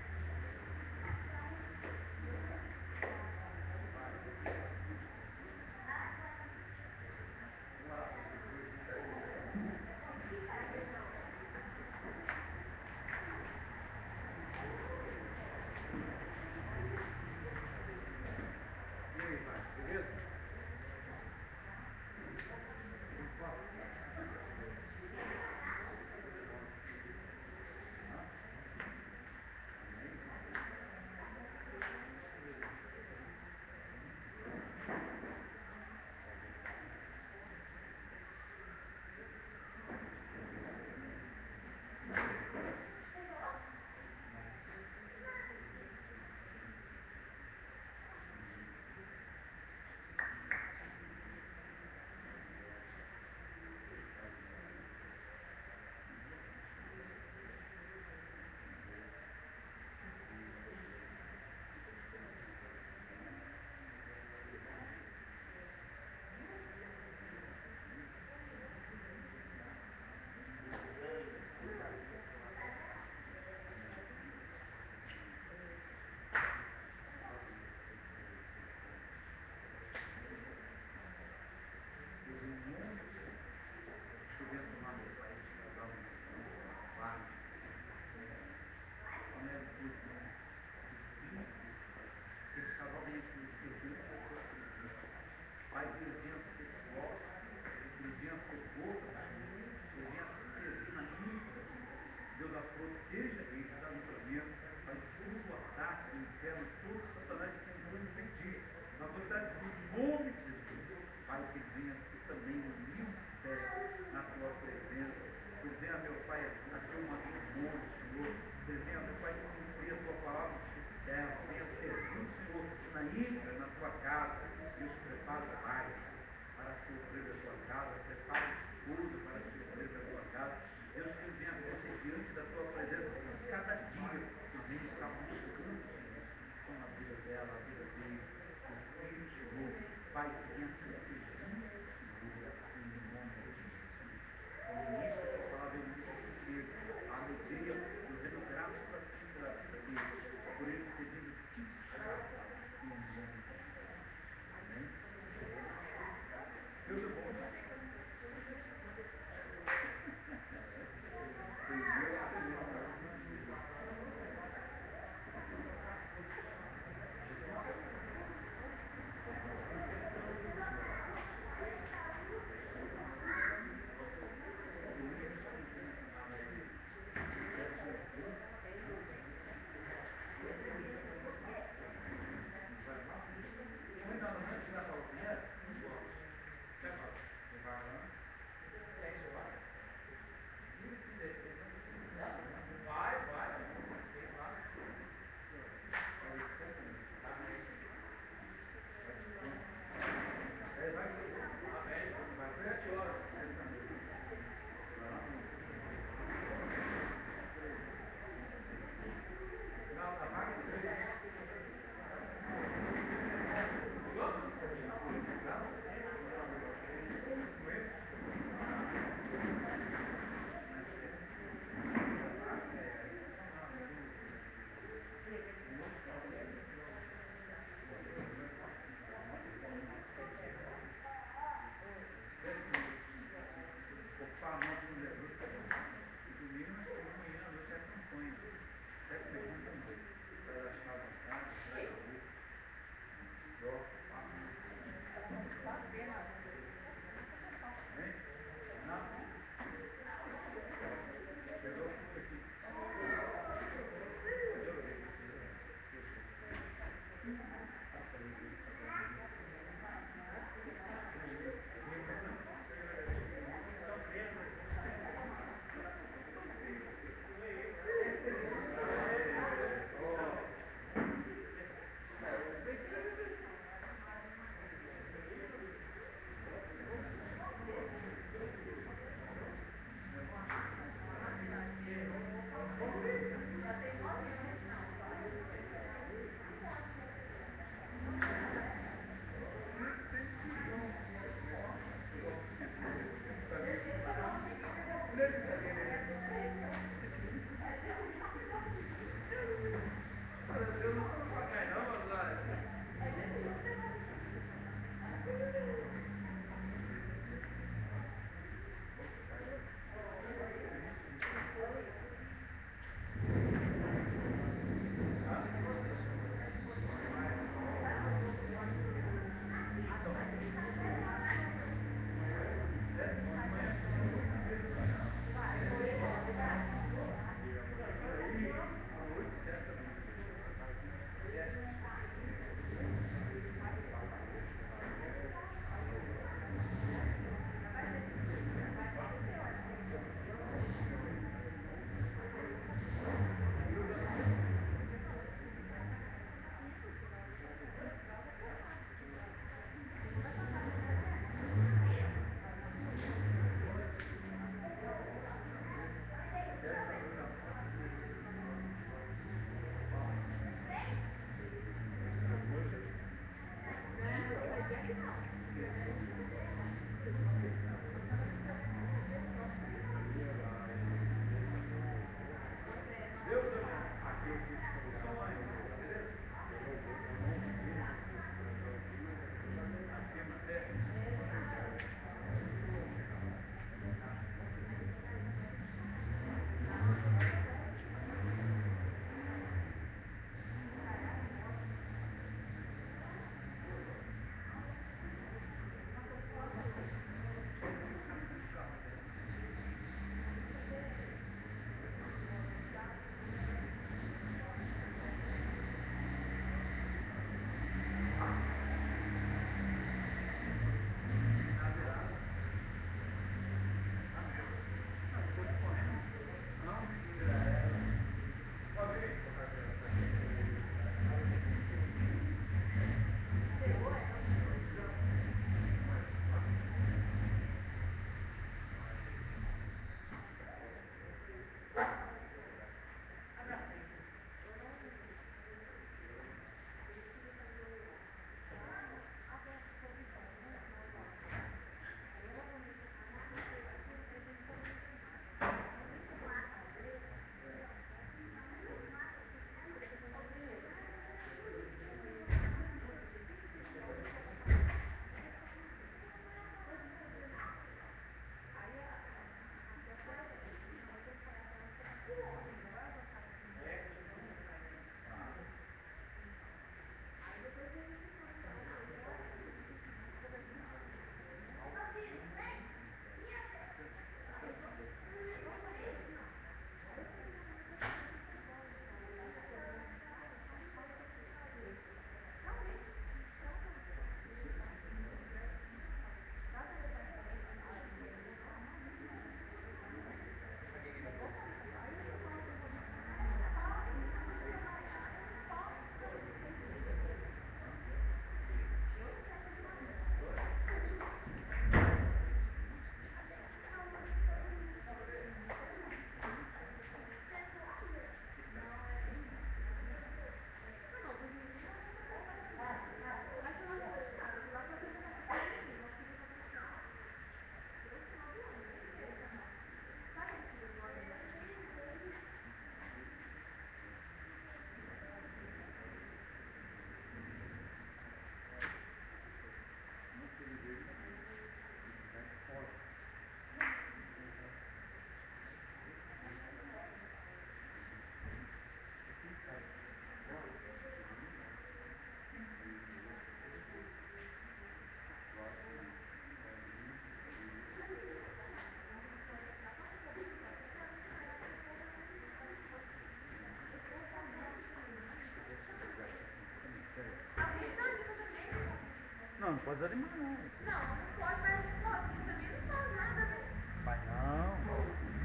não pode desanimar não. Não, não pode, mas a gente sozinho também não faz nada, né? Pai, não.